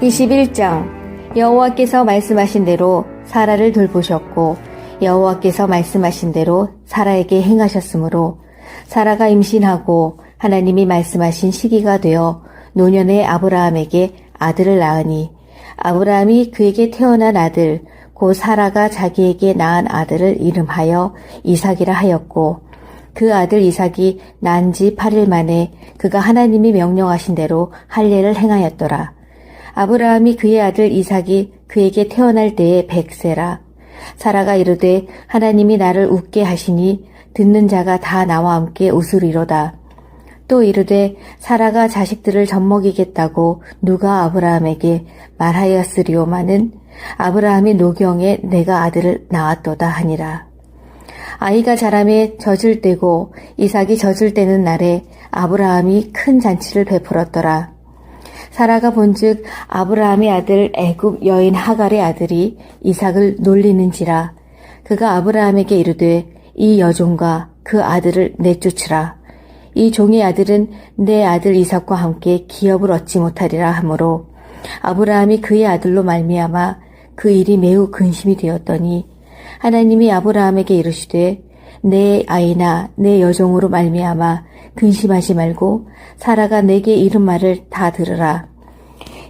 21장 여호와께서 말씀하신 대로 사라를 돌보셨고 여호와께서 말씀하신 대로 사라에게 행하셨으므로 사라가 임신하고 하나님이 말씀하신 시기가 되어 노년의 아브라함에게 아들을 낳으니 아브라함이 그에게 태어난 아들 곧 사라가 자기에게 낳은 아들을 이름하여 이삭이라 하였고 그 아들 이삭이 난 지 8일 만에 그가 하나님이 명령하신 대로 할례를 행하였더라. 아브라함이 그의 아들 이삭이 그에게 태어날 때에 100세라. 사라가 이르되 하나님이 나를 웃게 하시니 듣는 자가 다 나와 함께 웃으리로다. 또 이르되 사라가 자식들을 젖먹이겠다고 누가 아브라함에게 말하였으리오마는 아브라함이 노경에 내가 아들을 낳았도다 하니라. 아이가 자라매 젖을 떼고 이삭이 젖을 떼는 날에 아브라함이 큰 잔치를 베풀었더라. 사라가 본즉 아브라함의 아들 애굽 여인 하갈의 아들이 이삭을 놀리는지라. 그가 아브라함에게 이르되 이 여종과 그 아들을 내쫓으라. 이 종의 아들은 내 아들 이삭과 함께 기업을 얻지 못하리라 하므로 아브라함이 그의 아들로 말미암아 그 일이 매우 근심이 되었더니 하나님이 아브라함에게 이르시되 내 아이나 내 여종으로 말미암아 근심하지 말고 사라가 내게 이른 말을 다 들으라.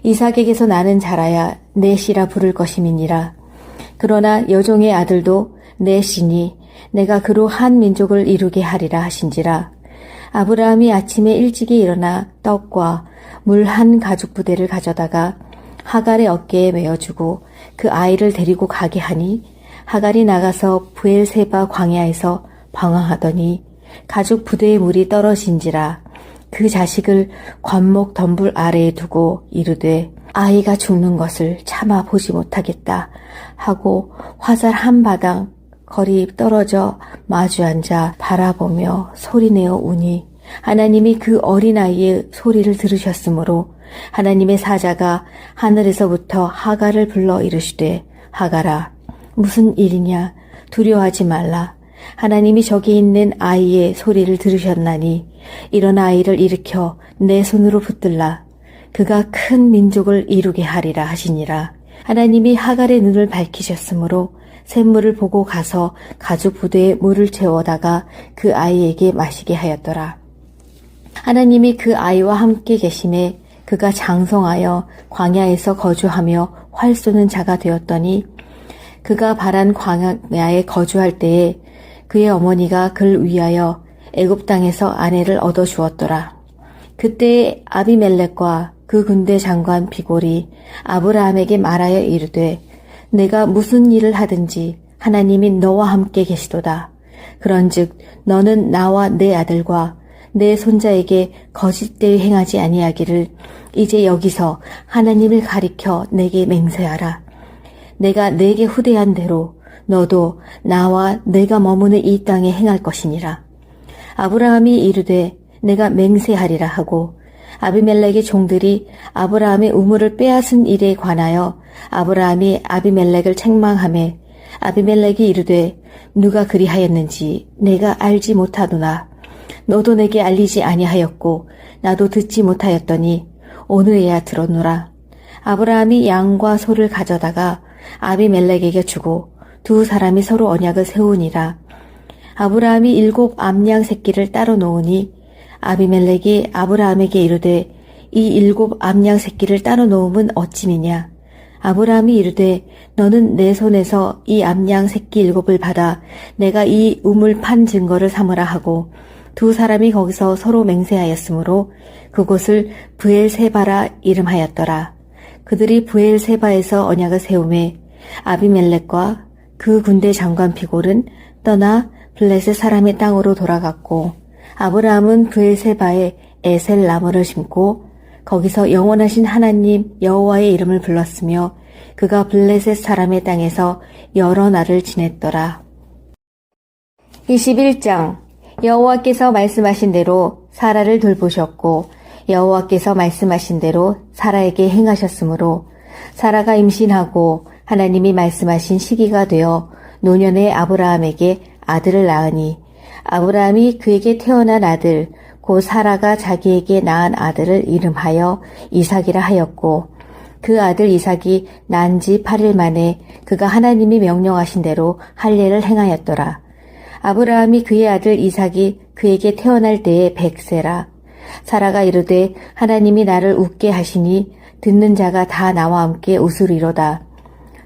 이삭에게서 나는 자라야 내 씨라 부를 것임이니라. 그러나 여종의 아들도 내 씨니 내가 그로 한 민족을 이루게 하리라 하신지라. 아브라함이 아침에 일찍이 일어나 떡과 물 한 가죽 부대를 가져다가 하갈의 어깨에 메어주고 그 아이를 데리고 가게 하니 하갈이 나가서 브엘세바 광야에서 방황하더니 가죽 부대의 물이 떨어진지라. 그 자식을 관목 덤불 아래에 두고 이르되 아이가 죽는 것을 참아 보지 못하겠다 하고 화살 한 바당 거리 떨어져 마주 앉아 바라보며 소리내어 우니 하나님이 그 어린아이의 소리를 들으셨으므로 하나님의 사자가 하늘에서부터 하갈을 불러 이르시되 하갈아 무슨 일이냐 두려워하지 말라. 하나님이 저기 있는 아이의 소리를 들으셨나니 일어나 아이를 일으켜 내 손으로 붙들라. 그가 큰 민족을 이루게 하리라 하시니라. 하나님이 하갈의 눈을 밝히셨으므로 샘물을 보고 가서 가죽 부대에 물을 채워다가 그 아이에게 마시게 하였더라. 하나님이 그 아이와 함께 계심에 그가 장성하여 광야에서 거주하며 활 쏘는 자가 되었더니 그가 바란 광야에 거주할 때에 그의 어머니가 그를 위하여 애굽 땅에서 아내를 얻어 주었더라. 그때 아비멜렉과 그 군대 장관 비골이 아브라함에게 말하여 이르되 내가 무슨 일을 하든지 하나님이 너와 함께 계시도다. 그런즉 너는 나와 내 아들과 내 손자에게 거짓되이 행하지 아니하기를 이제 여기서 하나님을 가리켜 내게 맹세하라. 내가 내게 후대한 대로 너도 나와 내가 머무는 이 땅에 행할 것이니라. 아브라함이 이르되 내가 맹세하리라 하고 아비멜렉의 종들이 아브라함의 우물을 빼앗은 일에 관하여 아브라함이 아비멜렉을 책망하매 아비멜렉이 이르되 누가 그리하였는지 내가 알지 못하도다. 너도 내게 알리지 아니하였고 나도 듣지 못하였더니 오늘에야 들었노라. 아브라함이 양과 소를 가져다가 아비멜렉에게 주고 두 사람이 서로 언약을 세우니라. 아브라함이 7 암양 새끼를 따로 놓으니 아비멜렉이 아브라함에게 이르되 이 7 암양 새끼를 따로 놓음은 어찌미냐. 아브라함이 이르되 너는 내 손에서 이 암양 새끼 7을 받아 내가 이 우물 판 증거를 삼으라 하고 두 사람이 거기서 서로 맹세하였으므로 그곳을 브엘세바라 이름하였더라. 그들이 브엘세바에서 언약을 세우매 아비멜렉과 그 군대 장관 비골은 떠나 블레셋 사람의 땅으로 돌아갔고 아브라함은 브엘세바에 에셀 나무를 심고 거기서 영원하신 하나님 여호와의 이름을 불렀으며 그가 블레셋 사람의 땅에서 여러 날을 지냈더라. 21장 여호와께서 말씀하신 대로 사라를 돌보셨고 여호와께서 말씀하신 대로 사라에게 행하셨으므로 사라가 임신하고 하나님이 말씀하신 시기가 되어 노년의 아브라함에게 아들을 낳으니 아브라함이 그에게 태어난 아들 곧 사라가 자기에게 낳은 아들을 이름하여 이삭이라 하였고 그 아들 이삭이 난 지 8일 만에 그가 하나님이 명령하신 대로 할례를 행하였더라. 아브라함이 그의 아들 이삭이 그에게 태어날 때에 100세라. 사라가 이르되 하나님이 나를 웃게 하시니 듣는 자가 다 나와 함께 웃으리로다.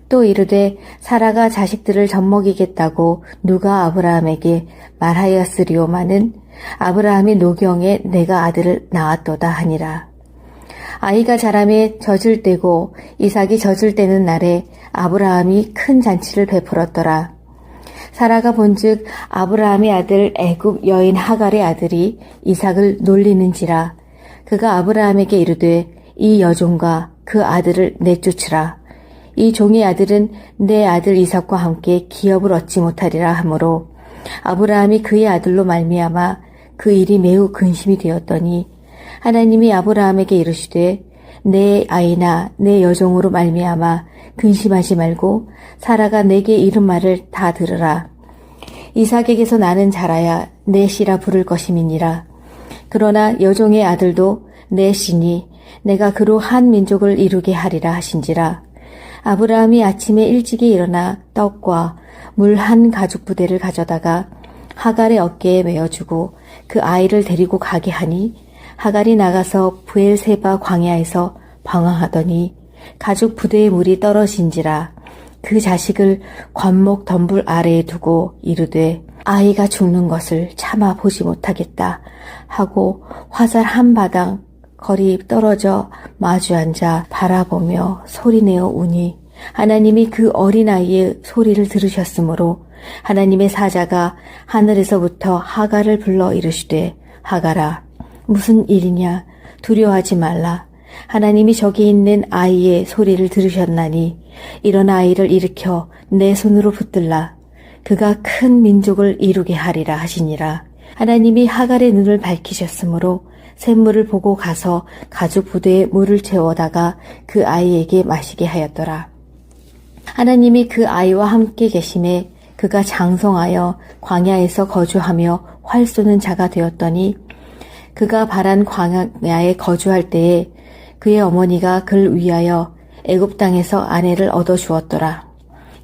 또 이르되 사라가 자식들을 젖먹이겠다고 누가 아브라함에게 말하였으리오마는 아브라함이 노경에 내가 아들을 낳았도다 하니라. 아이가 자라매 젖을 떼고 이삭이 젖을 떼는 날에 아브라함이 큰 잔치를 베풀었더라. 사라가 본즉 아브라함의 아들 애굽 여인 하갈의 아들이 이삭을 놀리는지라. 그가 아브라함에게 이르되 이 여종과 그 아들을 내쫓으라. 이 종의 아들은 내 아들 이삭과 함께 기업을 얻지 못하리라 하므로 아브라함이 그의 아들로 말미암아 그 일이 매우 근심이 되었더니 하나님이 아브라함에게 이르시되 내 아이나 내 여종으로 말미암아 근심하지 말고 사라가 내게 이른 말을 다 들으라. 이삭에게서 나는 자라야 내 씨라 부를 것임이니라. 그러나 여종의 아들도 내 씨니 내가 그로 한 민족을 이루게 하리라 하신지라. 아브라함이 아침에 일찍이 일어나 떡과 물 한 가죽 부대를 가져다가 하갈의 어깨에 메어주고 그 아이를 데리고 가게 하니 하갈이 나가서 브엘세바 광야에서 방황하더니 가죽 부대의 물이 떨어진지라. 그 자식을 관목 덤불 아래에 두고 이르되 아이가 죽는 것을 참아 보지 못하겠다 하고 화살 한 바당 거리 떨어져 마주 앉아 바라보며 소리내어 우니 하나님이 그 어린아이의 소리를 들으셨으므로 하나님의 사자가 하늘에서부터 하갈을 불러 이르시되 하갈아 무슨 일이냐 두려워하지 말라. 하나님이 저기 있는 아이의 소리를 들으셨나니 이런 아이를 일으켜 내 손으로 붙들라. 그가 큰 민족을 이루게 하리라 하시니라. 하나님이 하갈의 눈을 밝히셨으므로 샘물을 보고 가서 가죽 부대에 물을 채워다가 그 아이에게 마시게 하였더라. 하나님이 그 아이와 함께 계심에 그가 장성하여 광야에서 거주하며 활 쏘는 자가 되었더니 그가 바란 광야에 거주할 때에 그의 어머니가 그를 위하여 애굽 땅에서 아내를 얻어 주었더라.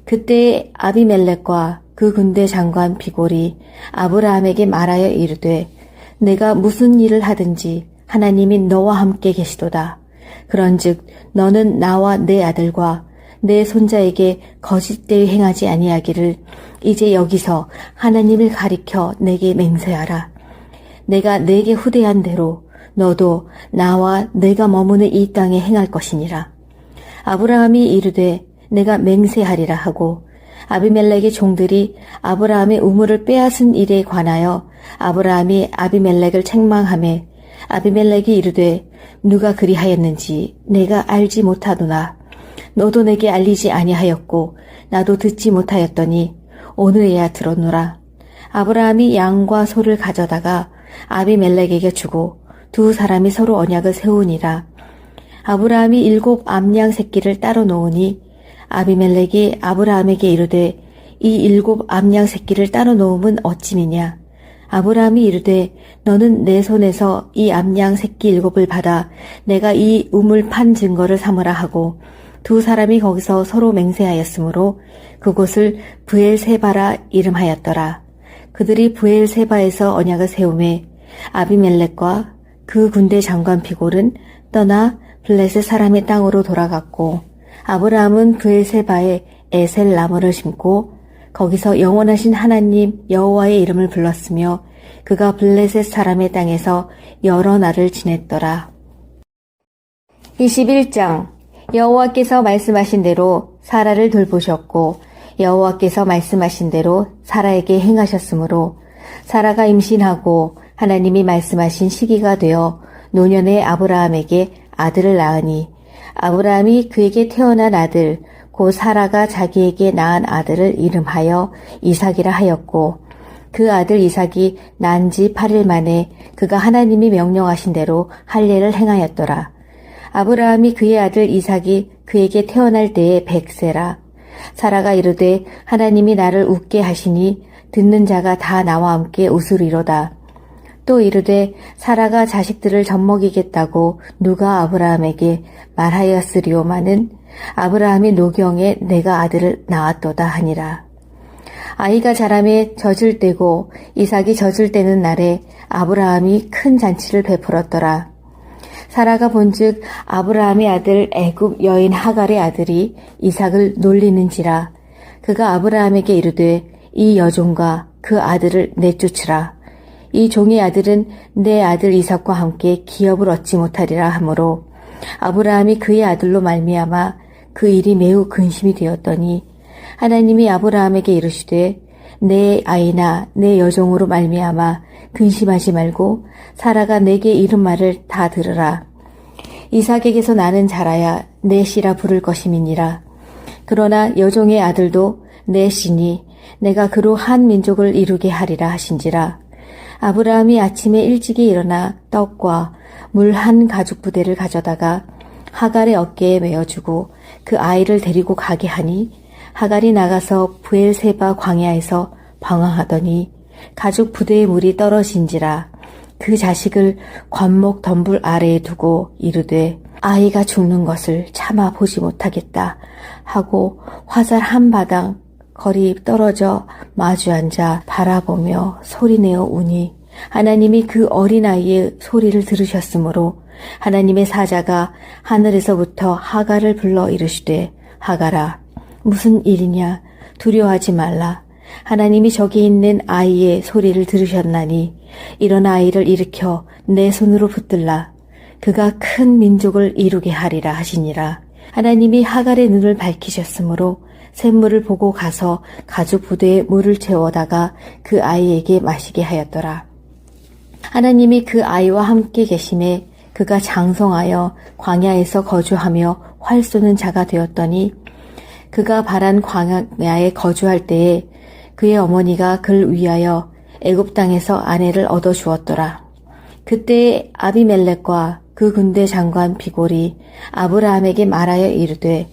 그때 아비멜렉과 그 군대 장관 비골이 아브라함에게 말하여 이르되 내가 무슨 일을 하든지 하나님이 너와 함께 계시도다. 그런즉 너는 나와 내 아들과 내 손자에게 거짓되이 행하지 아니하기를 이제 여기서 하나님을 가리켜 내게 맹세하라. 내가 내게 후대한 대로 너도 나와 내가 머무는 이 땅에 행할 것이니라. 아브라함이 이르되 내가 맹세하리라 하고 아비멜렉의 종들이 아브라함의 우물을 빼앗은 일에 관하여 아브라함이 아비멜렉을 책망하매 아비멜렉이 이르되 누가 그리하였는지 내가 알지 못하도나 너도 내게 알리지 아니하였고 나도 듣지 못하였더니 오늘에야 들었노라. 아브라함이 양과 소를 가져다가 아비멜렉에게 주고 두 사람이 서로 언약을 세우니라. 아브라함이 7 암양 새끼를 따로 놓으니 아비멜렉이 아브라함에게 이르되 이 7 암양 새끼를 따로 놓음은 어찌미냐. 아브라함이 이르되 너는 내 손에서 이 암양 새끼 7을 받아 내가 이 우물 판 증거를 삼으라 하고 두 사람이 거기서 서로 맹세하였으므로 그곳을 브엘세바라 이름하였더라. 그들이 브엘세바에서 언약을 세우매 아비멜렉과 그 군대 장관 비골은 떠나 블레셋 사람의 땅으로 돌아갔고 아브라함은 브엘세바에 에셀 나무를 심고 거기서 영원하신 하나님 여호와의 이름을 불렀으며 그가 블레셋 사람의 땅에서 여러 날을 지냈더라. 21장 여호와께서 말씀하신 대로 사라를 돌보셨고 여호와께서 말씀하신 대로 사라에게 행하셨으므로 사라가 임신하고 하나님이 말씀하신 시기가 되어 노년의 아브라함에게 아들을 낳으니 아브라함이 그에게 태어난 아들 곧 사라가 자기에게 낳은 아들을 이름하여 이삭이라 하였고 그 아들 이삭이 난 지 8일 만에 그가 하나님이 명령하신 대로 할례를 행하였더라. 아브라함이 그의 아들 이삭이 그에게 태어날 때에 100세라. 사라가 이르되 하나님이 나를 웃게 하시니 듣는 자가 다 나와 함께 웃으리로다. 또 이르되 사라가 자식들을 젖먹이겠다고 누가 아브라함에게 말하였으리오마는 아브라함이 노경에 내가 아들을 낳았도다 하니라. 아이가 자라매 젖을 때고 이삭이 젖을 때는 날에 아브라함이 큰 잔치를 베풀었더라. 사라가 본즉 아브라함의 아들 애굽 여인 하갈의 아들이 이삭을 놀리는지라. 그가 아브라함에게 이르되 이 여종과 그 아들을 내쫓으라. 이 종의 아들은 내 아들 이삭과 함께 기업을 얻지 못하리라 하므로 아브라함이 그의 아들로 말미암아 그 일이 매우 근심이 되었더니 하나님이 아브라함에게 이르시되 내 아이나 내 여종으로 말미암아 근심하지 말고 사라가 내게 이른 말을 다 들으라. 이삭에게서 나는 자라야 내 씨라 부를 것임이니라. 그러나 여종의 아들도 내 씨니 내가 그로 한 민족을 이루게 하리라 하신지라. 아브라함이 아침에 일찍이 일어나 떡과 물 한 가죽 부대를 가져다가 하갈의 어깨에 메어주고 그 아이를 데리고 가게 하니 하갈이 나가서 브엘세바 광야에서 방황하더니 가죽 부대의 물이 떨어진지라. 그 자식을 관목 덤불 아래에 두고 이르되 아이가 죽는 것을 참아 보지 못하겠다 하고 화살 한 바당 거리 떨어져 마주 앉아 바라보며 소리내어 우니 하나님이 그 어린아이의 소리를 들으셨으므로 하나님의 사자가 하늘에서부터 하갈을 불러 이르시되 하갈아 무슨 일이냐 두려워하지 말라. 하나님이 저기 있는 아이의 소리를 들으셨나니 이런 아이를 일으켜 내 손으로 붙들라. 그가 큰 민족을 이루게 하리라 하시니라. 하나님이 하갈의 눈을 밝히셨으므로 샘물을 보고 가서 가죽 부대에 물을 채워다가 그 아이에게 마시게 하였더라. 하나님이 그 아이와 함께 계심에 그가 장성하여 광야에서 거주하며 활 쏘는 자가 되었더니 그가 바란 광야에 거주할 때에 그의 어머니가 그를 위하여 애굽 땅에서 아내를 얻어 주었더라. 그때 아비멜렉과 그 군대 장관 비골이 아브라함에게 말하여 이르되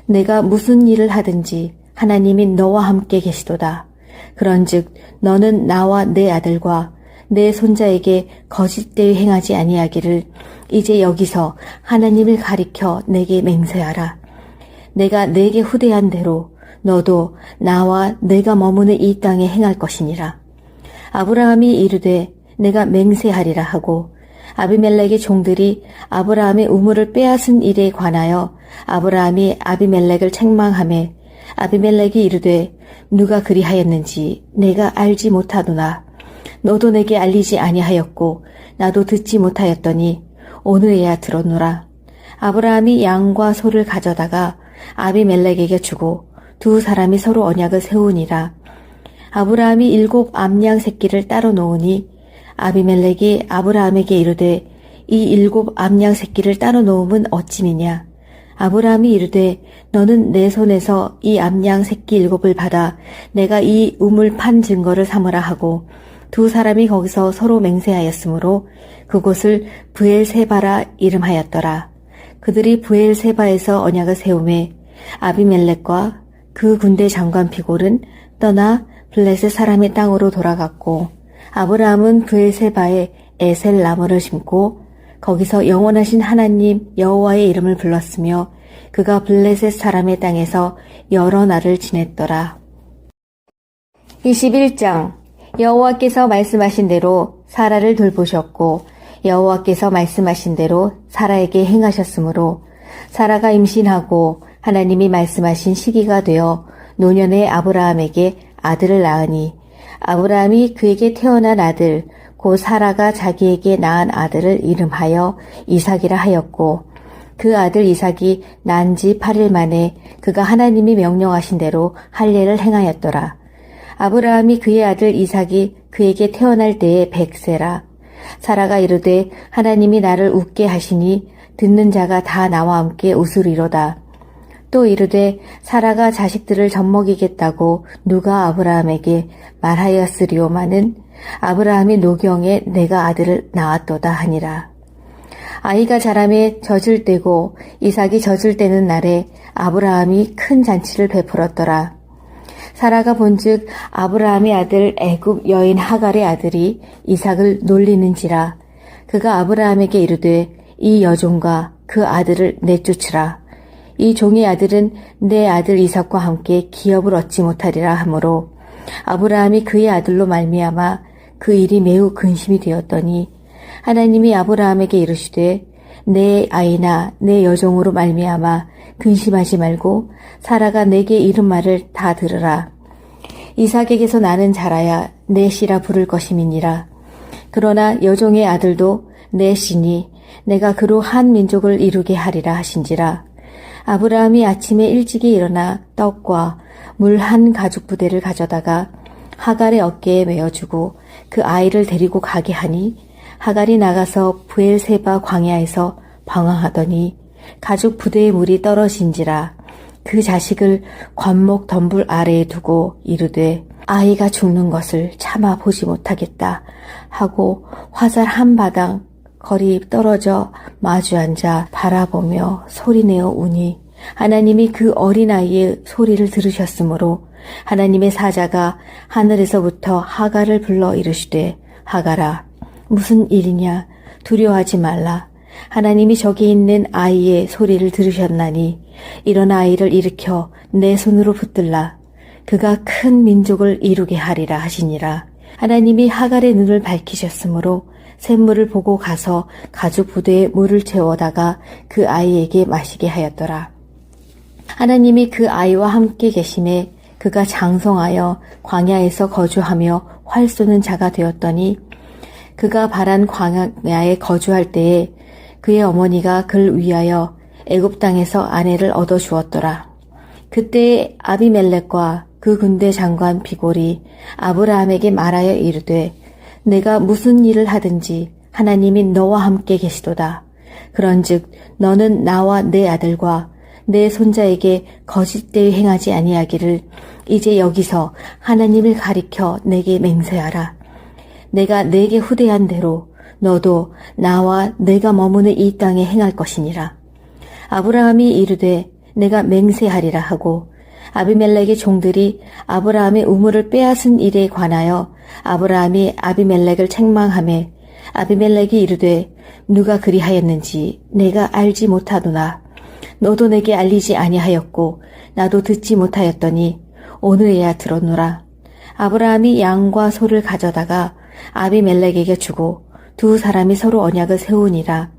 내가 무슨 일을 하든지 하나님이 너와 함께 계시도다. 그런즉 너는 나와 내 아들과 내 손자에게 거짓되이 행하지 아니하기를 이제 여기서 하나님을 가리켜 내게 맹세하라. 내가 내게 후대한 대로 너도 나와 내가 머무는 이 땅에 행할 것이니라. 아브라함이 이르되 내가 맹세하리라 하고 아비멜렉의 종들이 아브라함의 우물을 빼앗은 일에 관하여 아브라함이 아비멜렉을 책망하매 아비멜렉이 이르되 누가 그리하였는지 내가 알지 못하도나 너도 내게 알리지 아니하였고 나도 듣지 못하였더니 오늘에야 들었노라. 아브라함이 양과 소를 가져다가 아비멜렉에게 주고 두 사람이 서로 언약을 세우니라. 아브라함이 7 암양 새끼를 따로 놓으니 아비멜렉이 아브라함에게 이르되 이 7 암양 새끼를 따로 놓음은 어찌미냐. 아브라함이 이르되 너는 내 손에서 이 암양 새끼 7을 받아 내가 이 우물 판 증거를 삼으라 하고 두 사람이 거기서 서로 맹세하였으므로 그곳을 브엘세바라 이름하였더라. 그들이 브엘세바에서 언약을 세우매 아비멜렉과 그 군대 장관 비골은 떠나 블레셋 사람의 땅으로 돌아갔고 아브라함은 브엘세바에 에셀 나무를 심고 거기서 영원하신 하나님 여호와의 이름을 불렀으며 그가 블레셋 사람의 땅에서 여러 날을 지냈더라. 21장 여호와께서 말씀하신 대로 사라를 돌보셨고 여호와께서 말씀하신 대로 사라에게 행하셨으므로 사라가 임신하고 하나님이 말씀하신 시기가 되어 노년의 아브라함에게 아들을 낳으니 아브라함이 그에게 태어난 아들 곧 사라가 자기에게 낳은 아들을 이름하여 이삭이라 하였고 그 아들 이삭이 난 지 8일 만에 그가 하나님이 명령하신 대로 할례를 행하였더라. 아브라함이 그의 아들 이삭이 그에게 태어날 때에 100세라. 사라가 이르되 하나님이 나를 웃게 하시니 듣는 자가 다 나와 함께 웃으리로다. 또 이르되 사라가 자식들을 젖먹이겠다고 누가 아브라함에게 말하였으리오마는 아브라함이 노경에 내가 아들을 낳았도다 하니라. 아이가 자라매 젖을 때고 이삭이 젖을 때는 날에 아브라함이 큰 잔치를 베풀었더라. 사라가 본즉 아브라함의 아들 애굽 여인 하갈의 아들이 이삭을 놀리는지라. 그가 아브라함에게 이르되 이 여종과 그 아들을 내쫓으라. 이 종의 아들은 내 아들 이삭과 함께 기업을 얻지 못하리라 하므로 아브라함이 그의 아들로 말미암아 그 일이 매우 근심이 되었더니 하나님이 아브라함에게 이르시되 내 아이나 내 여종으로 말미암아 근심하지 말고 사라가 내게 이른 말을 다 들으라. 이삭에게서 나는 자라야 내 씨라 부를 것임이니라. 그러나 여종의 아들도 내 씨니 내가 그로 한 민족을 이루게 하리라 하신지라. 아브라함이 아침에 일찍이 일어나 떡과 물 한 가죽 부대를 가져다가 하갈의 어깨에 메어주고 그 아이를 데리고 가게 하니 하갈이 나가서 브엘세바 광야에서 방황하더니 가죽 부대의 물이 떨어진지라. 그 자식을 관목 덤불 아래에 두고 이르되 아이가 죽는 것을 참아 보지 못하겠다 하고 화살 한 바당 거리 떨어져 마주 앉아 바라보며 소리내어 우니 하나님이 그 어린아이의 소리를 들으셨으므로 하나님의 사자가 하늘에서부터 하갈을 불러 이르시되 하갈아 무슨 일이냐 두려워하지 말라. 하나님이 저기 있는 아이의 소리를 들으셨나니 일어나 아이를 일으켜 내 손으로 붙들라. 그가 큰 민족을 이루게 하리라 하시니라. 하나님이 하갈의 눈을 밝히셨으므로 샘물을 보고 가서 가죽 부대에 물을 채워다가 그 아이에게 마시게 하였더라. 하나님이 그 아이와 함께 계심에 그가 장성하여 광야에서 거주하며 활 쏘는 자가 되었더니 그가 바란 광야에 거주할 때에 그의 어머니가 그를 위하여 애굽 땅에서 아내를 얻어 주었더라. 그때에 아비멜렉과 그 군대 장관 비골이 아브라함에게 말하여 이르되 내가 무슨 일을 하든지 하나님이 너와 함께 계시도다. 그런즉 너는 나와 내 아들과 내 손자에게 거짓되이 행하지 아니하기를 이제 여기서 하나님을 가리켜 내게 맹세하라. 내가 내게 후대한 대로 너도 나와 내가 머무는 이 땅에 행할 것이니라. 아브라함이 이르되 내가 맹세하리라 하고 아비멜렉의 종들이 아브라함의 우물을 빼앗은 일에 관하여 아브라함이 아비멜렉을 책망하며 아비멜렉이 이르되 누가 그리하였는지 내가 알지 못하도다. 너도 내게 알리지 아니하였고 나도 듣지 못하였더니 오늘에야 들었노라. 아브라함이 양과 소를 가져다가 아비멜렉에게 주고 두 사람이 서로 언약을 세우니라.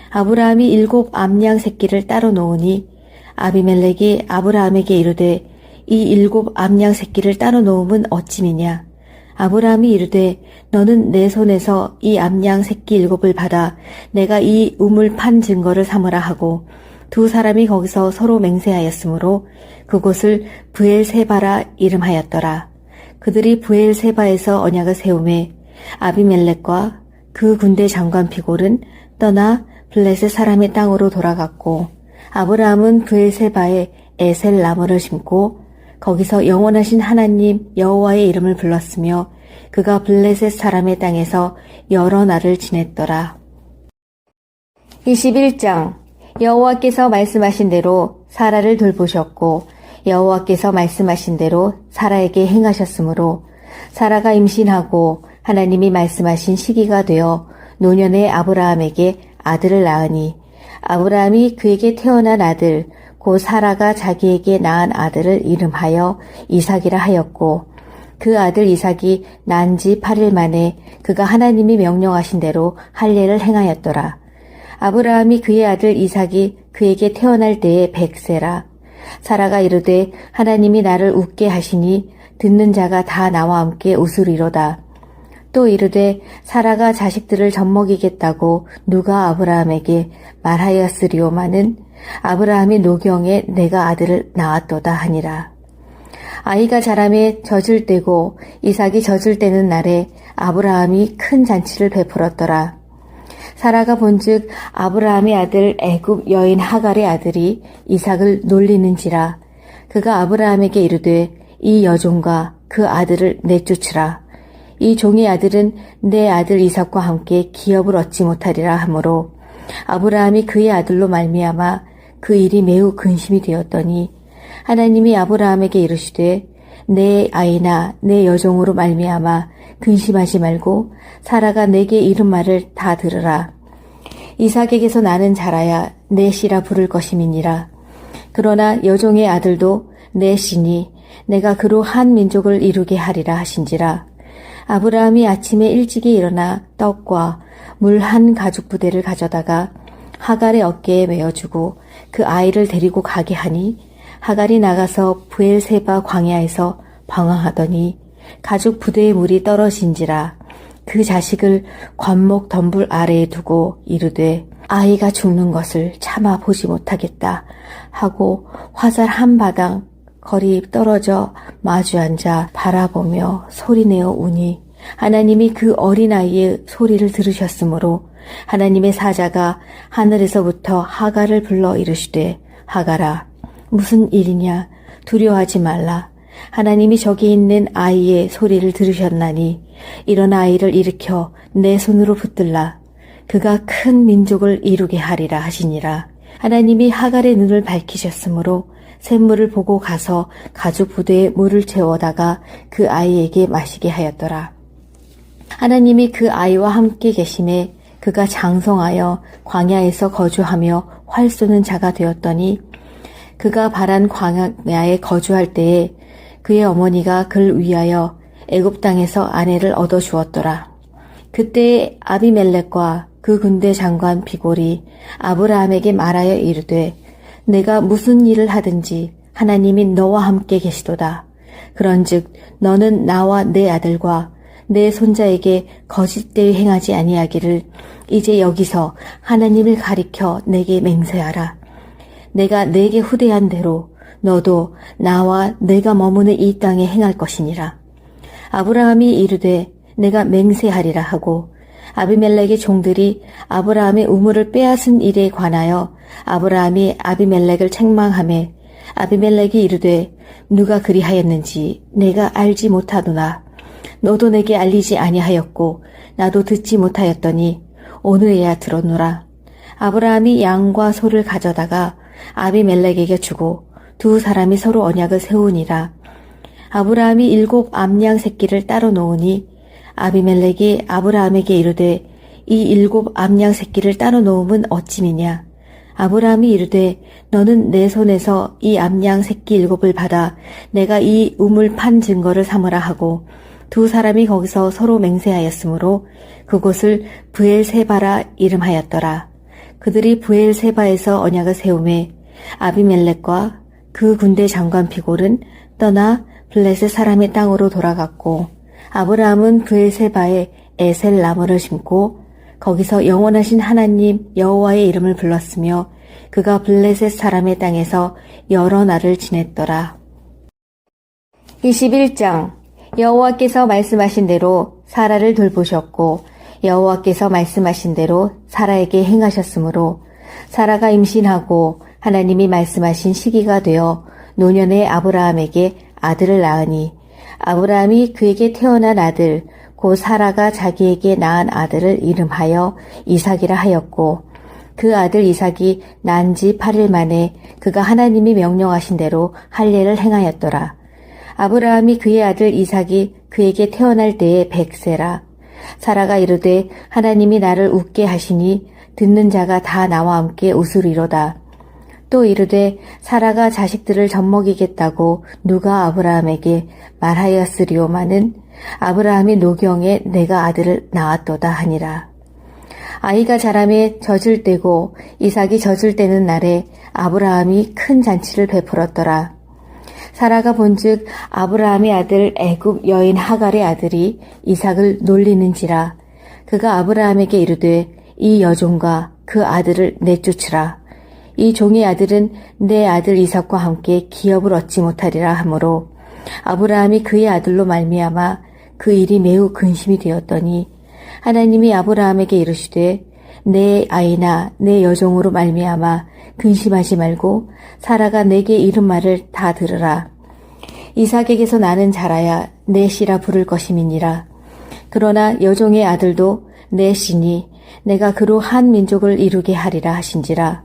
아브라함이 7 암양 새끼를 따로 놓으니 아비멜렉이 아브라함에게 이르되 이 7 암양 새끼를 따로 놓음은 어찌미냐. 아브라함이 이르되 너는 내 손에서 이 암양 새끼 7을 받아 내가 이 우물 판 증거를 삼으라 하고 두 사람이 거기서 서로 맹세하였으므로 그곳을 브엘세바라 이름하였더라. 그들이 브엘세바에서 언약을 세우매 아비멜렉과 그 군대 장관 비골은 떠나 블레셋 사람의 땅으로 돌아갔고 아브라함은 브엘세바에 에셀 나무를 심고 거기서 영원하신 하나님 여호와의 이름을 불렀으며 그가 블레셋 사람의 땅에서 여러 날을 지냈더라. 21장 여호와께서 말씀하신 대로 사라를 돌보셨고 여호와께서 말씀하신 대로 사라에게 행하셨으므로 사라가 임신하고 하나님이 말씀하신 시기가 되어 노년의 아브라함에게 아들을 낳으니 아브라함이 그에게 태어난 아들 곧 사라가 자기에게 낳은 아들을 이름하여 이삭이라 하였고 그 아들 이삭이 난 지 8일 만에 그가 하나님이 명령하신 대로 할례를 행하였더라. 아브라함이 그의 아들 이삭이 그에게 태어날 때에 100세라. 사라가 이르되 하나님이 나를 웃게 하시니 듣는 자가 다 나와 함께 웃으리로다. 또 이르되 사라가 자식들을 젖먹이겠다고 누가 아브라함에게 말하였으리오마는 아브라함이 노경에 내가 아들을 낳았도다 하니라. 아이가 자라매 젖을 떼고 이삭이 젖을 떼는 날에 아브라함이 큰 잔치를 베풀었더라. 사라가 본즉 아브라함의 아들 애굽 여인 하갈의 아들이 이삭을 놀리는지라. 그가 아브라함에게 이르되 이 여종과 그 아들을 내쫓으라. 이 종의 아들은 내 아들 이삭과 함께 기업을 얻지 못하리라 하므로 아브라함이 그의 아들로 말미암아 그 일이 매우 근심이 되었더니 하나님이 아브라함에게 이르시되 내 아이나 내 여종으로 말미암아 근심하지 말고 사라가 내게 이른 말을 다 들으라. 이삭에게서 나는 자라야 내 씨라 부를 것임이니라. 그러나 여종의 아들도 내 씨니 내가 그로 한 민족을 이루게 하리라 하신지라. 아브라함이 아침에 일찍이 일어나 떡과 물 한 가죽 부대를 가져다가 하갈의 어깨에 메어주고 그 아이를 데리고 가게 하니 하갈이 나가서 브엘세바 광야에서 방황하더니 가죽 부대의 물이 떨어진지라. 그 자식을 관목 덤불 아래에 두고 이르되 아이가 죽는 것을 참아 보지 못하겠다 하고 화살 한 바당 거리 떨어져 마주 앉아 바라보며 소리내어 우니 하나님이 그 어린아이의 소리를 들으셨으므로 하나님의 사자가 하늘에서부터 하갈을 불러 이르시되 하갈아 무슨 일이냐 두려워하지 말라. 하나님이 저기 있는 아이의 소리를 들으셨나니 일어나 아이를 일으켜 내 손으로 붙들라. 그가 큰 민족을 이루게 하리라 하시니라. 하나님이 하갈의 눈을 밝히셨으므로 샘물을 보고 가서 가죽 부대에 물을 채워다가 그 아이에게 마시게 하였더라. 하나님이 그 아이와 함께 계심에 그가 장성하여 광야에서 거주하며 활 쏘는 자가 되었더니 그가 바란 광야에 거주할 때에 그의 어머니가 그를 위하여 애굽 땅에서 아내를 얻어 주었더라. 그때 아비멜렉과 그 군대 장관 비골이 아브라함에게 말하여 이르되 내가 무슨 일을 하든지 하나님이 너와 함께 계시도다. 그런즉 너는 나와 내 아들과 내 손자에게 거짓되이 행하지 아니하기를 이제 여기서 하나님을 가리켜 내게 맹세하라. 내가 내게 후대한 대로 너도 나와 내가 머무는 이 땅에 행할 것이니라. 아브라함이 이르되 내가 맹세하리라 하고 아비멜렉의 종들이 아브라함의 우물을 빼앗은 일에 관하여 아브라함이 아비멜렉을 책망하며 아비멜렉이 이르되 누가 그리하였는지 내가 알지 못하도다. 너도 내게 알리지 아니하였고 나도 듣지 못하였더니 오늘에야 들었노라. 아브라함이 양과 소를 가져다가 아비멜렉에게 주고 두 사람이 서로 언약을 세우니라. 아브라함이 7 암양 새끼를 따로 놓으니 아비멜렉이 아브라함에게 이르되 이 7 암양 새끼를 따로 놓음은 어찌미냐. 아브라함이 이르되 너는 내 손에서 이 암양 새끼 7을 받아 내가 이 우물 판 증거를 삼으라 하고 두 사람이 거기서 서로 맹세하였으므로 그곳을 브엘세바라 이름하였더라. 그들이 브엘세바에서 언약을 세우매 아비멜렉과 그 군대 장관 비골은 떠나 블레셋 사람의 땅으로 돌아갔고 아브라함은 브엘세바에 에셀 나무를 심고 거기서 영원하신 하나님 여호와의 이름을 불렀으며 그가 블레셋 사람의 땅에서 여러 날을 지냈더라. 21장 여호와께서 말씀하신 대로 사라를 돌보셨고 여호와께서 말씀하신 대로 사라에게 행하셨으므로 사라가 임신하고 하나님이 말씀하신 시기가 되어 노년의 아브라함에게 아들을 낳으니 아브라함이 그에게 태어난 아들 곧 사라가 자기에게 낳은 아들을 이름하여 이삭이라 하였고 그 아들 이삭이 난 지 8일 만에 그가 하나님이 명령하신 대로 할례를 행하였더라. 아브라함이 그의 아들 이삭이 그에게 태어날 때에 100세라. 사라가 이르되 하나님이 나를 웃게 하시니 듣는 자가 다 나와 함께 웃으리로다. 또 이르되 사라가 자식들을 젖먹이겠다고 누가 아브라함에게 말하였으리오마는 아브라함이 노경에 내가 아들을 낳았도다 하니라. 아이가 자라매 젖을 떼고 이삭이 젖을 떼는 날에 아브라함이 큰 잔치를 베풀었더라. 사라가 본즉 아브라함의 아들 애굽 여인 하갈의 아들이 이삭을 놀리는지라. 그가 아브라함에게 이르되 이 여종과 그 아들을 내쫓으라. 이 종의 아들은 내 아들 이삭과 함께 기업을 얻지 못하리라 하므로 아브라함이 그의 아들로 말미암아 그 일이 매우 근심이 되었더니 하나님이 아브라함에게 이르시되 내 아이나 내 여종으로 말미암아 근심하지 말고 사라가 내게 이른 말을 다 들으라. 이삭에게서 나는 자라야 내 씨라 부를 것임이니라. 그러나 여종의 아들도 내 씨니 내가 그로 한 민족을 이루게 하리라 하신지라.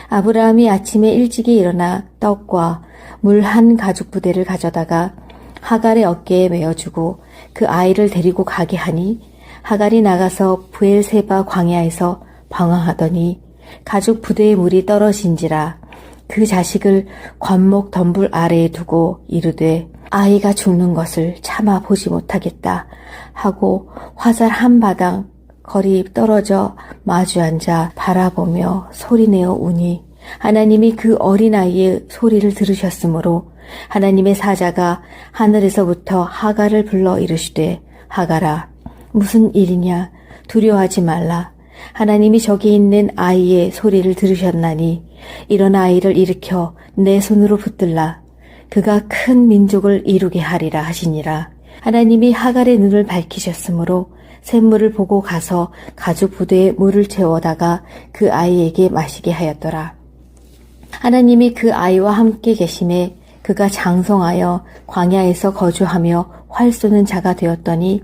아브라함이 아침에 일찍이 일어나 떡과 물 한 가죽 부대를 가져다가 하갈의 어깨에 메어주고 그 아이를 데리고 가게 하니 하갈이 나가서 브엘세바 광야에서 방황하더니 가죽 부대의 물이 떨어진지라 그 자식을 관목 덤불 아래에 두고 이르되 아이가 죽는 것을 참아 보지 못하겠다 하고 화살 한 바당 거리 떨어져 마주 앉아 바라보며 소리내어 우니 하나님이 그 어린아이의 소리를 들으셨으므로 하나님의 사자가 하늘에서부터 하갈을 불러 이르시되 하갈아 무슨 일이냐 두려워하지 말라 하나님이 저기 있는 아이의 소리를 들으셨나니 일어나 아이를 일으켜 내 손으로 붙들라 그가 큰 민족을 이루게 하리라 하시니라. 하나님이 하갈의 눈을 밝히셨으므로 샘물을 보고 가서 가죽 부대에 물을 채워다가 그 아이에게 마시게 하였더라. 하나님이 그 아이와 함께 계심에 그가 장성하여 광야에서 거주하며 활 쏘는 자가 되었더니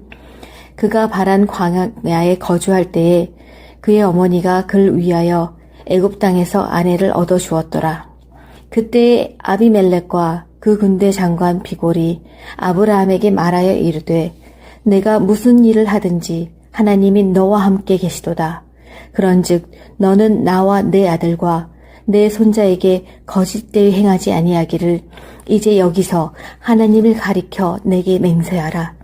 그가 바란 광야에 거주할 때에 그의 어머니가 그를 위하여 애굽 땅에서 아내를 얻어 주었더라. 그때 아비멜렉과 그 군대 장관 비골이 아브라함에게 말하여 이르되 내가 무슨 일을 하든지 하나님이 너와 함께 계시도다. 그런즉 너는 나와 내 아들과 내 손자에게 거짓되이 행하지 아니하기를 이제 여기서 하나님을 가리켜 내게 맹세하라.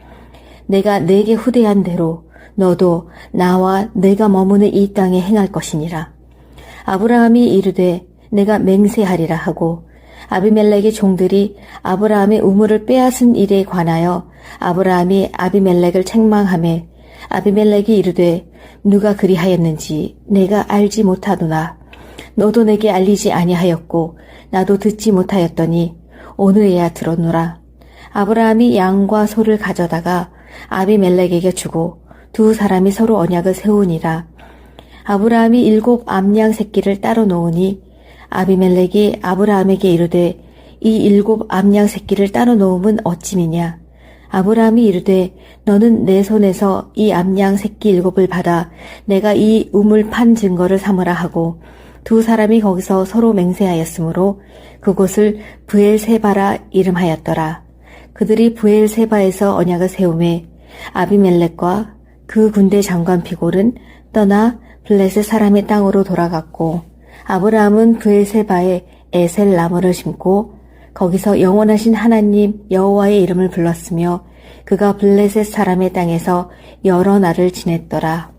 내가 내게 후대한 대로 너도 나와 내가 머무는 이 땅에 행할 것이니라. 아브라함이 이르되 내가 맹세하리라 하고 아비멜렉의 종들이 아브라함의 우물을 빼앗은 일에 관하여 아브라함이 아비멜렉을 책망하매 아비멜렉이 이르되 누가 그리하였는지 내가 알지 못하도나 너도 내게 알리지 아니하였고 나도 듣지 못하였더니 오늘에야 들었노라. 아브라함이 양과 소를 가져다가 아비멜렉에게 주고 두 사람이 서로 언약을 세우니라. 아브라함이 7 암양 새끼를 따로 놓으니 아비멜렉이 아브라함에게 이르되 이 7 암양 새끼를 따로 놓음은 어찌미냐. 아브라함이 이르되 너는 내 손에서 이 암양 새끼 7을 받아 내가 이 우물 판 증거를 삼으라 하고 두 사람이 거기서 서로 맹세하였으므로 그곳을 브엘세바라 이름하였더라. 그들이 브엘세바에서 언약을 세우매 아비멜렉과 그 군대 장관 비골은 떠나 블레셋 사람의 땅으로 돌아갔고 아브라함은 브엘세바에 에셀 나무를 심고 거기서 영원하신 하나님 여호와의 이름을 불렀으며 그가 블레셋 사람의 땅에서 여러 날을 지냈더라.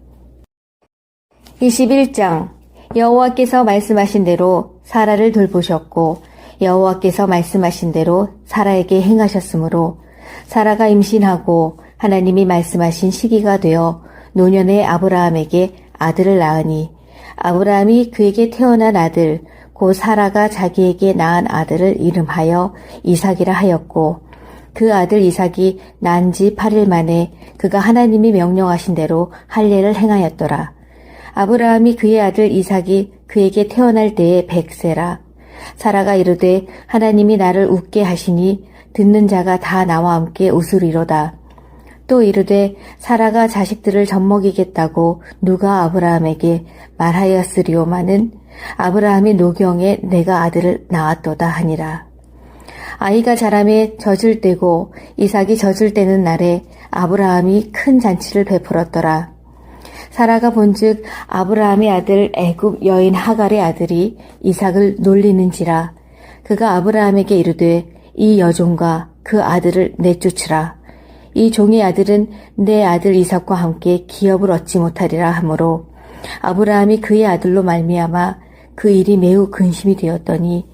21장 여호와께서 말씀하신 대로 사라를 돌보셨고 여호와께서 말씀하신 대로 사라에게 행하셨으므로 사라가 임신하고 하나님이 말씀하신 시기가 되어 노년의 아브라함에게 아들을 낳으니 아브라함이 그에게 태어난 아들 곧 사라가 자기에게 낳은 아들을 이름하여 이삭이라 하였고 그 아들 이삭이 난 지 8일 만에 그가 하나님이 명령하신 대로 할례를 행하였더라. 아브라함이 그의 아들 이삭이 그에게 태어날 때에 100세라. 사라가 이르되 하나님이 나를 웃게 하시니 듣는 자가 다 나와 함께 웃으리로다. 또 이르되 사라가 자식들을 젖먹이겠다고 누가 아브라함에게 말하였으리오마는 아브라함이 노경에 내가 아들을 낳았도다 하니라. 아이가 자라매 젖을 떼고 이삭이 젖을 떼는 날에 아브라함이 큰 잔치를 베풀었더라. 사라가 본즉 아브라함의 아들 애굽 여인 하갈의 아들이 이삭을 놀리는지라. 그가 아브라함에게 이르되 이 여종과 그 아들을 내쫓으라. 이 종의 아들은 내 아들 이삭과 함께 기업을 얻지 못하리라 하므로 아브라함이 그의 아들로 말미암아 그 일이 매우 근심이 되었더니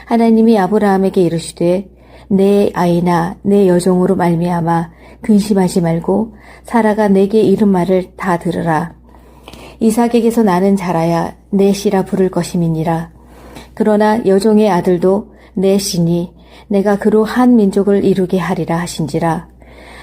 하나님이 아브라함에게 이르시되 내 아이나 내 여종으로 말미암아 근심하지 말고 사라가 내게 이른 말을 다 들으라. 이삭에게서 나는 자라야 내 씨라 부를 것임이니라. 그러나 여종의 아들도 내 씨니 내가 그로 한 민족을 이루게 하리라 하신지라.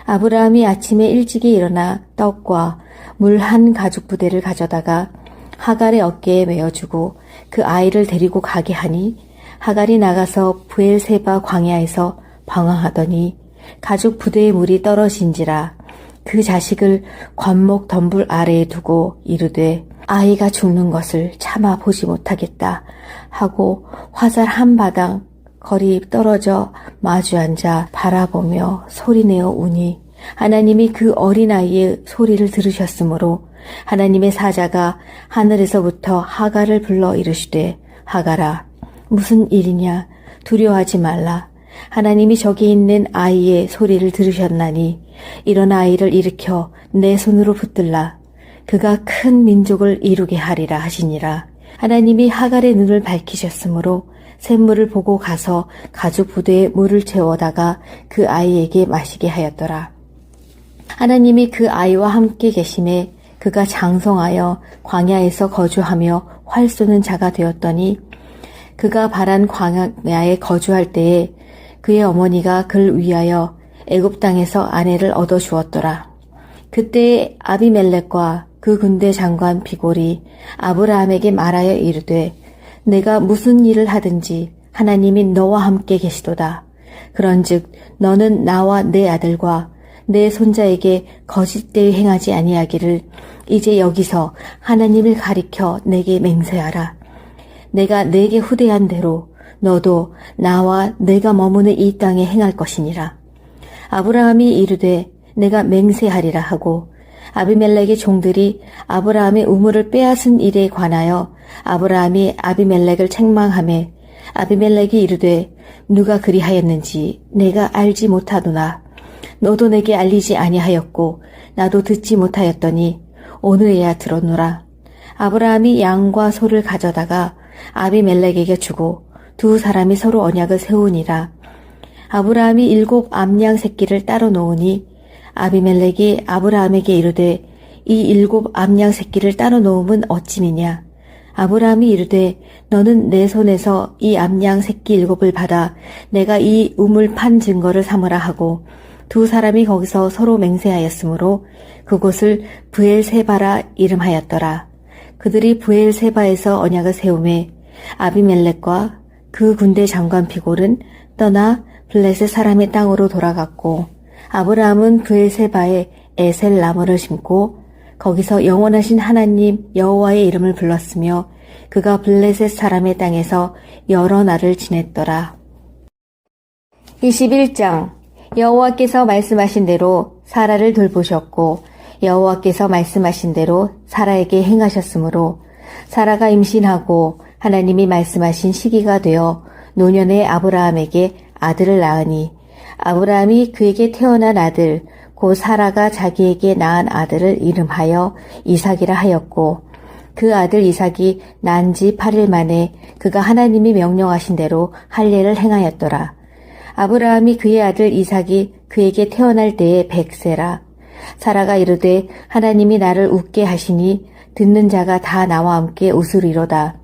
아브라함이 아침에 일찍이 일어나 떡과 물 한 가죽 부대를 가져다가 하갈의 어깨에 메어주고 그 아이를 데리고 가게 하니 하갈이 나가서 브엘세바 광야에서 방황하더니 가죽 부대의 물이 떨어진지라. 그 자식을 관목 덤불 아래에 두고 이르되 아이가 죽는 것을 참아 보지 못하겠다 하고 화살 한 바당 거리 떨어져 마주 앉아 바라보며 소리내어 우니 하나님이 그 어린아이의 소리를 들으셨으므로 하나님의 사자가 하늘에서부터 하갈을 불러 이르시되 하갈아 무슨 일이냐 두려워하지 말라. 하나님이 저기 있는 아이의 소리를 들으셨나니 일어나 아이를 일으켜 내 손으로 붙들라. 그가 큰 민족을 이루게 하리라 하시니라. 하나님이 하갈의 눈을 밝히셨으므로 샘물을 보고 가서 가죽 부대에 물을 채워다가 그 아이에게 마시게 하였더라. 하나님이 그 아이와 함께 계심에 그가 장성하여 광야에서 거주하며 활 쏘는 자가 되었더니 그가 바란 광야에 거주할 때에 그의 어머니가 그를 위하여 애굽 땅에서 아내를 얻어 주었더라. 그때 아비멜렉과 그 군대 장관 비골이 아브라함에게 말하여 이르되 내가 무슨 일을 하든지 하나님이 너와 함께 계시도다. 그런즉 너는 나와 내 아들과 내 손자에게 거짓되이 행하지 아니하기를 이제 여기서 하나님을 가리켜 내게 맹세하라. 내가 내게 후대한 대로 너도 나와 내가 머무는 이 땅에 행할 것이니라. 아브라함이 이르되 내가 맹세하리라 하고 아비멜렉의 종들이 아브라함의 우물을 빼앗은 일에 관하여 아브라함이 아비멜렉을 책망하매 아비멜렉이 이르되 누가 그리하였는지 내가 알지 못하도나 너도 내게 알리지 아니하였고 나도 듣지 못하였더니 오늘에야 들었노라. 아브라함이 양과 소를 가져다가 아비멜렉에게 주고 두 사람이 서로 언약을 세우니라. 아브라함이 7 암양 새끼를 따로 놓으니 아비멜렉이 아브라함에게 이르되 이 7 암양 새끼를 따로 놓음은 어찌미냐. 아브라함이 이르되 너는 내 손에서 이 암양 새끼 7을 받아 내가 이 우물 판 증거를 삼으라 하고 두 사람이 거기서 서로 맹세하였으므로 그곳을 브엘세바라 이름하였더라. 그들이 브엘세바에서 언약을 세우매 아비멜렉과 그 군대 장관 비골은 떠나 블레셋 사람의 땅으로 돌아갔고 아브라함은 브엘세바에 에셀 나무를 심고 거기서 영원하신 하나님 여호와의 이름을 불렀으며 그가 블레셋 사람의 땅에서 여러 날을 지냈더라. 21장 여호와께서 말씀하신 대로 사라를 돌보셨고 여호와께서 말씀하신 대로 사라에게 행하셨으므로 사라가 임신하고 하나님이 말씀하신 시기가 되어 노년의 아브라함에게 아들을 낳으니 아브라함이 그에게 태어난 아들 곧 사라가 자기에게 낳은 아들을 이름하여 이삭이라 하였고 그 아들 이삭이 난 지 8일 만에 그가 하나님이 명령하신 대로 할례를 행하였더라. 아브라함이 그의 아들 이삭이 그에게 태어날 때에 100세라. 사라가 이르되 하나님이 나를 웃게 하시니 듣는 자가 다 나와 함께 웃으리로다.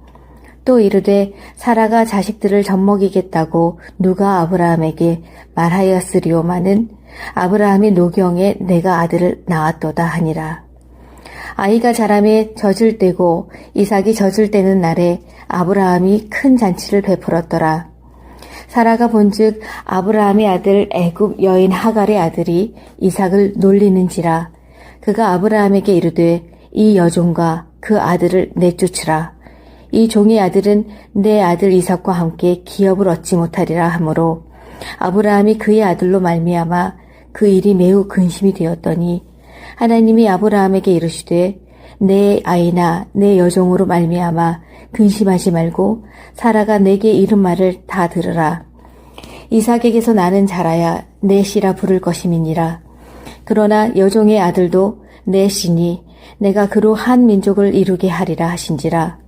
또 이르되 사라가 자식들을 젖먹이겠다고 누가 아브라함에게 말하였으리오마는 아브라함이 노경에 내가 아들을 낳았도다 하니라. 아이가 자라매 젖을 떼고 이삭이 젖을 떼는 날에 아브라함이 큰 잔치를 베풀었더라. 사라가 본즉 아브라함의 아들 애굽 여인 하갈의 아들이 이삭을 놀리는지라. 그가 아브라함에게 이르되 이 여종과 그 아들을 내쫓으라. 이 종의 아들은 내 아들 이삭과 함께 기업을 얻지 못하리라 하므로 아브라함이 그의 아들로 말미암아 그 일이 매우 근심이 되었더니 하나님이 아브라함에게 이르시되 내 아이나 내 여종으로 말미암아 근심하지 말고 사라가 내게 이른 말을 다 들으라. 이삭에게서 나는 자라야 내 씨라 부를 것임이니라. 그러나 여종의 아들도 내 씨니 내가 그로 한 민족을 이루게 하리라 하신지라.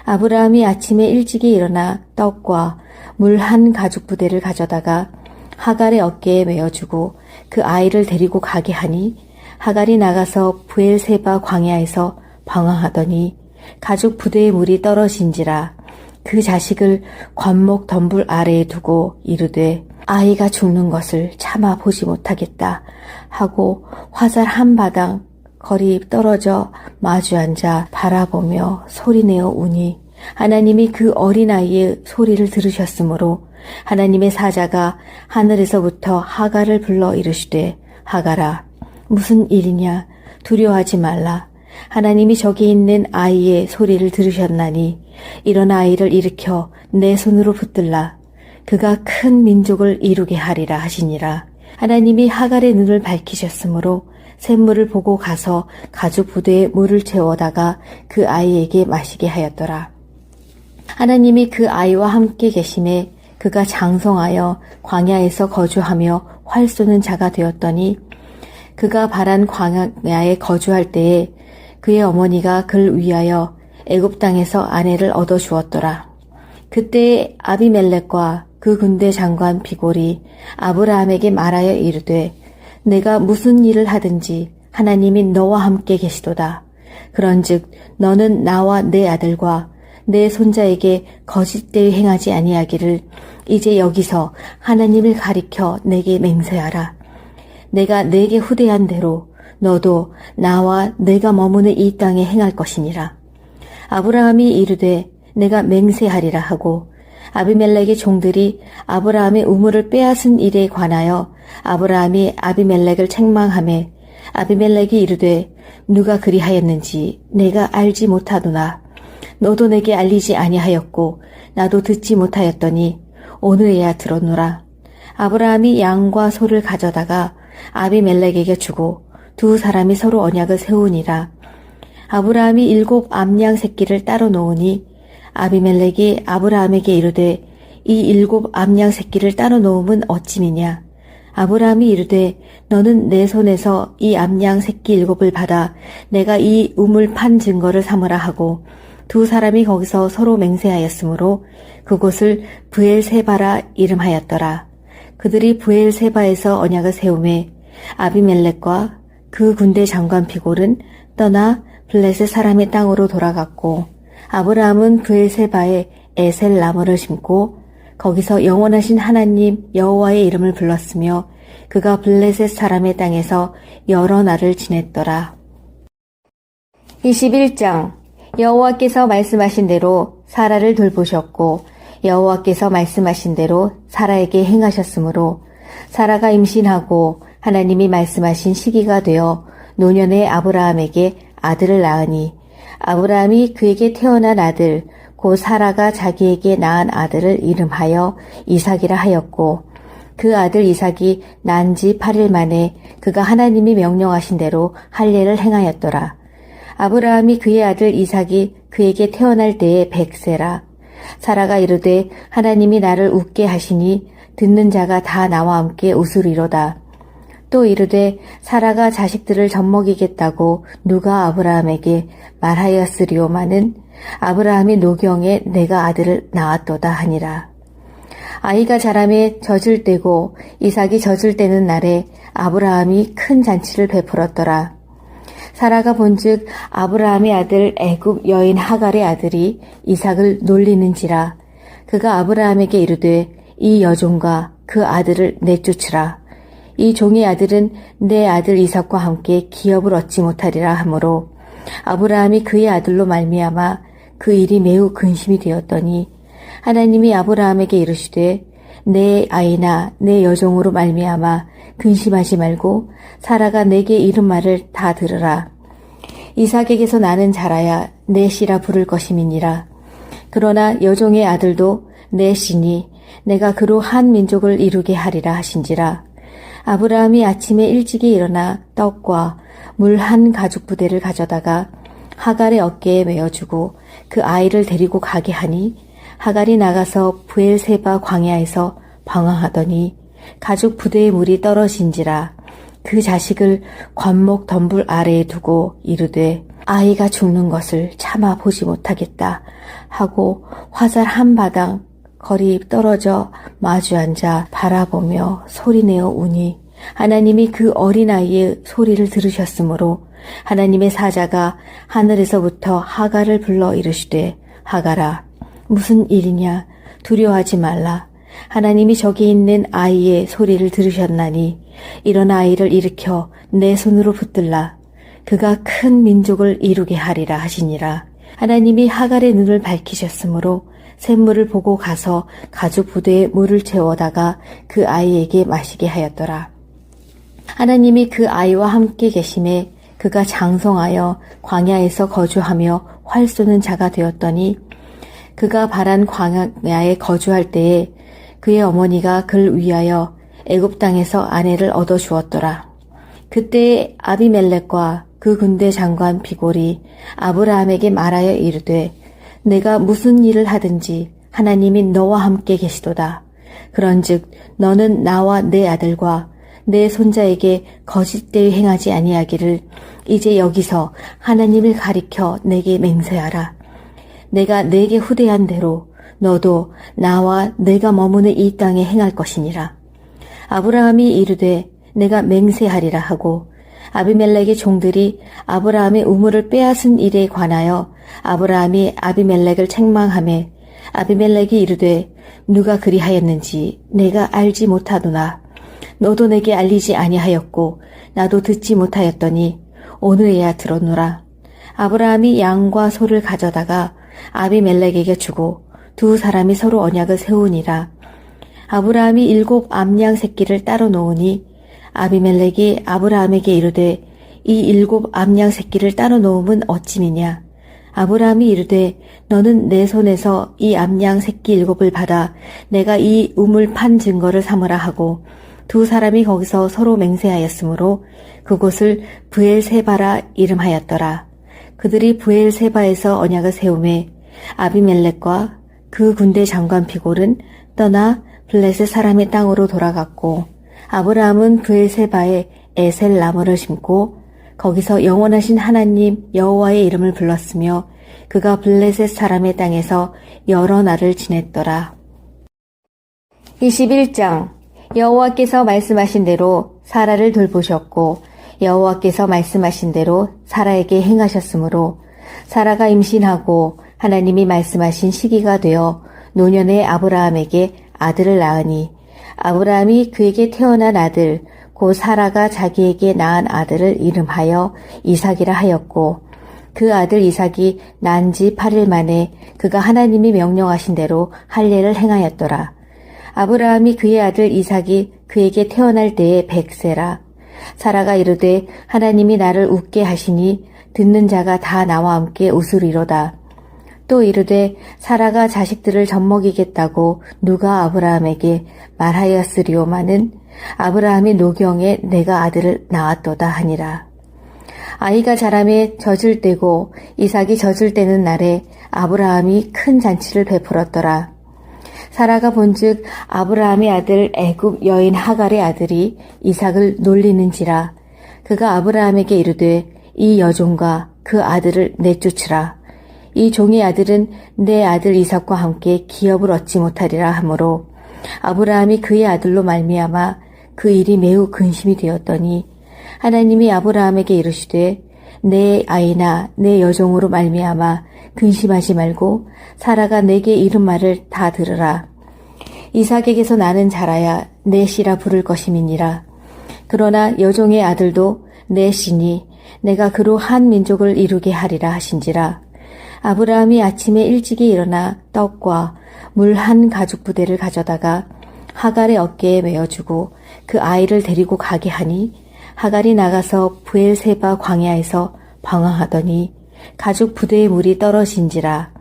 아브라함이 아침에 일찍이 일어나 떡과 물 한 가죽 부대를 가져다가 하갈의 어깨에 메어주고 그 아이를 데리고 가게 하니 하갈이 나가서 브엘세바 광야에서 방황하더니 가죽 부대의 물이 떨어진지라. 그 자식을 관목 덤불 아래에 두고 이르되 아이가 죽는 것을 참아 보지 못하겠다 하고 화살 한 바당 거리 떨어져 마주 앉아 바라보며 소리내어 우니 하나님이 그 어린아이의 소리를 들으셨으므로 하나님의 사자가 하늘에서부터 하갈을 불러 이르시되 하갈아 무슨 일이냐 두려워하지 말라. 하나님이 저기 있는 아이의 소리를 들으셨나니 일어나 아이를 일으켜 내 손으로 붙들라. 그가 큰 민족을 이루게 하리라 하시니라. 하나님이 하갈의 눈을 밝히셨으므로 샘물을 보고 가서 가죽 부대에 물을 채워다가 그 아이에게 마시게 하였더라. 하나님이 그 아이와 함께 계심에 그가 장성하여 광야에서 거주하며 활 쏘는 자가 되었더니 그가 바란 광야에 거주할 때에 그의 어머니가 그를 위하여 애굽 땅에서 아내를 얻어 주었더라. 그때 아비멜렉과 그 군대 장관 비골이 아브라함에게 말하여 이르되 내가 무슨 일을 하든지 하나님이 너와 함께 계시도다. 그런즉 너는 나와 내 아들과 내 손자에게 거짓되이 행하지 아니하기를 이제 여기서 하나님을 가리켜 내게 맹세하라. 내가 내게 후대한 대로 너도 나와 내가 머무는 이 땅에 행할 것이니라. 아브라함이 이르되 내가 맹세하리라 하고 아비멜렉의 종들이 아브라함의 우물을 빼앗은 일에 관하여 아브라함이 아비멜렉을 책망하매 아비멜렉이 이르되 누가 그리하였는지 내가 알지 못하도나 너도 내게 알리지 아니하였고 나도 듣지 못하였더니 오늘에야 들었노라. 아브라함이 양과 소를 가져다가 아비멜렉에게 주고 두 사람이 서로 언약을 세우니라. 아브라함이 7 암양 새끼를 따로 놓으니 아비멜렉이 아브라함에게 이르되 이 7 암양 새끼를 따로 놓음은 어찌미냐. 아브라함이 이르되 너는 내 손에서 이 암양 새끼 7을 받아 내가 이 우물 판 증거를 삼으라 하고 두 사람이 거기서 서로 맹세하였으므로 그곳을 브엘세바라 이름하였더라. 그들이 브엘세바에서 언약을 세우매 아비멜렉과 그 군대 장관 비골은 떠나 블레셋 사람의 땅으로 돌아갔고 아브라함은 브엘세바에 에셀 나무를 심고 거기서 영원하신 하나님 여호와의 이름을 불렀으며 그가 블레셋 사람의 땅에서 여러 날을 지냈더라. 21장 여호와께서 말씀하신 대로 사라를 돌보셨고 여호와께서 말씀하신 대로 사라에게 행하셨으므로 사라가 임신하고 하나님이 말씀하신 시기가 되어 노년의 아브라함에게 아들을 낳으니 아브라함이 그에게 태어난 아들 곧 사라가 자기에게 낳은 아들을 이름하여 이삭이라 하였고 그 아들 이삭이 난 지 8일 만에 그가 하나님이 명령하신 대로 할례를 행하였더라. 아브라함이 그의 아들 이삭이 그에게 태어날 때에 100세라. 사라가 이르되 하나님이 나를 웃게 하시니 듣는 자가 다 나와 함께 웃으리로다. 또 이르되 사라가 자식들을 젖먹이겠다고 누가 아브라함에게 말하였으리오마는 아브라함이 노경에 내가 아들을 낳았도다 하니라. 아이가 자라매 젖을 떼고 이삭이 젖을 떼는 날에 아브라함이 큰 잔치를 베풀었더라. 사라가 본즉 아브라함의 아들 애굽 여인 하갈의 아들이 이삭을 놀리는지라. 그가 아브라함에게 이르되 이 여종과 그 아들을 내쫓으라. 이 종의 아들은 내 아들 이삭과 함께 기업을 얻지 못하리라 하므로 아브라함이 그의 아들로 말미암아 그 일이 매우 근심이 되었더니 하나님이 아브라함에게 이르시되 내 아이나 내 여종으로 말미암아 근심하지 말고 사라가 내게 이른 말을 다 들으라. 이삭에게서 나는 자라야 내 씨라 부를 것임이니라. 그러나 여종의 아들도 내 씨니 내가 그로 한 민족을 이루게 하리라 하신지라. 아브라함이 아침에 일찍이 일어나 떡과 물 한 가죽 부대를 가져다가 하갈의 어깨에 메어주고 그 아이를 데리고 가게 하니 하갈이 나가서 브엘세바 광야에서 방황하더니 가죽 부대의 물이 떨어진지라. 그 자식을 관목 덤불 아래에 두고 이르되 아이가 죽는 것을 참아 보지 못하겠다 하고 화살 한 바당 거리 떨어져 마주 앉아 바라보며 소리내어 우니 하나님이 그 어린아이의 소리를 들으셨으므로 하나님의 사자가 하늘에서부터 하갈을 불러 이르시되 하갈아 무슨 일이냐 두려워하지 말라. 하나님이 저기 있는 아이의 소리를 들으셨나니 이런 아이를 일으켜 내 손으로 붙들라. 그가 큰 민족을 이루게 하리라 하시니라. 하나님이 하갈의 눈을 밝히셨으므로 샘물을 보고 가서 가죽 부대에 물을 채워다가 그 아이에게 마시게 하였더라. 하나님이 그 아이와 함께 계심에 그가 장성하여 광야에서 거주하며 활 쏘는 자가 되었더니 그가 바란 광야에 거주할 때에 그의 어머니가 그를 위하여 애굽 땅에서 아내를 얻어 주었더라. 그때 아비멜렉과 그 군대 장관 비골이 아브라함에게 말하여 이르되 내가 무슨 일을 하든지 하나님이 너와 함께 계시도다. 그런즉 너는 나와 내 아들과 내 손자에게 거짓되이 행하지 아니하기를 이제 여기서 하나님을 가리켜 내게 맹세하라. 내가 내게 후대한 대로 너도 나와 내가 머무는 이 땅에 행할 것이니라. 아브라함이 이르되 내가 맹세하리라 하고 아비멜렉의 종들이 아브라함의 우물을 빼앗은 일에 관하여 아브라함이 아비멜렉을 책망하매 아비멜렉이 이르되 누가 그리하였는지 내가 알지 못하도나 너도 내게 알리지 아니하였고 나도 듣지 못하였더니 오늘에야 들었노라. 아브라함이 양과 소를 가져다가 아비멜렉에게 주고 두 사람이 서로 언약을 세우니라. 아브라함이 7 암양 새끼를 따로 놓으니 아비멜렉이 아브라함에게 이르되 이 7 암양 새끼를 따로 놓음은 어찌니냐. 아브라함이 이르되 너는 내 손에서 이 암양 새끼 7을 받아 내가 이 우물 판 증거를 삼으라 하고 두 사람이 거기서 서로 맹세하였으므로 그곳을 브엘세바라 이름하였더라. 그들이 브엘세바에서 언약을 세우매 아비멜렉과 그 군대 장관 비골은 떠나 블레셋 사람의 땅으로 돌아갔고 아브라함은 브엘세바에 에셀 나무를 심고 거기서 영원하신 하나님 여호와의 이름을 불렀으며 그가 블레셋 사람의 땅에서 여러 날을 지냈더라. 21장 여호와께서 말씀하신 대로 사라를 돌보셨고 여호와께서 말씀하신 대로 사라에게 행하셨으므로 사라가 임신하고 하나님이 말씀하신 시기가 되어 노년의 아브라함에게 아들을 낳으니 아브라함이 그에게 태어난 아들 곧 사라가 자기에게 낳은 아들을 이름하여 이삭이라 하였고 그 아들 이삭이 난 지 8일 만에 그가 하나님이 명령하신 대로 할례를 행하였더라. 아브라함이 그의 아들 이삭이 그에게 태어날 때에 100세라. 사라가 이르되 하나님이 나를 웃게 하시니 듣는 자가 다 나와 함께 웃으리로다. 또 이르되 사라가 자식들을 젖먹이겠다고 누가 아브라함에게 말하였으리오마는 아브라함이 노경에 내가 아들을 낳았도다 하니라. 아이가 자라매 젖을 떼고 이삭이 젖을 떼는 날에 아브라함이 큰 잔치를 베풀었더라. 사라가 본즉 아브라함의 아들 애굽 여인 하갈의 아들이 이삭을 놀리는지라. 그가 아브라함에게 이르되 이 여종과 그 아들을 내쫓으라. 이 종의 아들은 내 아들 이삭과 함께 기업을 얻지 못하리라 하므로 아브라함이 그의 아들로 말미암아 그 일이 매우 근심이 되었더니 하나님이 아브라함에게 이르시되 내 아이나 내 여종으로 말미암아 근심하지 말고 사라가 내게 이른 말을 다 들으라. 이삭에게서 나는 자라야 내 씨라 부를 것임이니라. 그러나 여종의 아들도 내 씨니 내가 그로 한 민족을 이루게 하리라 하신지라. 아브라함이 아침에 일찍이 일어나 떡과 물 한 가죽 부대를 가져다가 하갈의 어깨에 메어주고 그 아이를 데리고 가게 하니 하갈이 나가서 브엘세바 광야에서 방황하더니 가죽 부대의 물이 떨어진지라.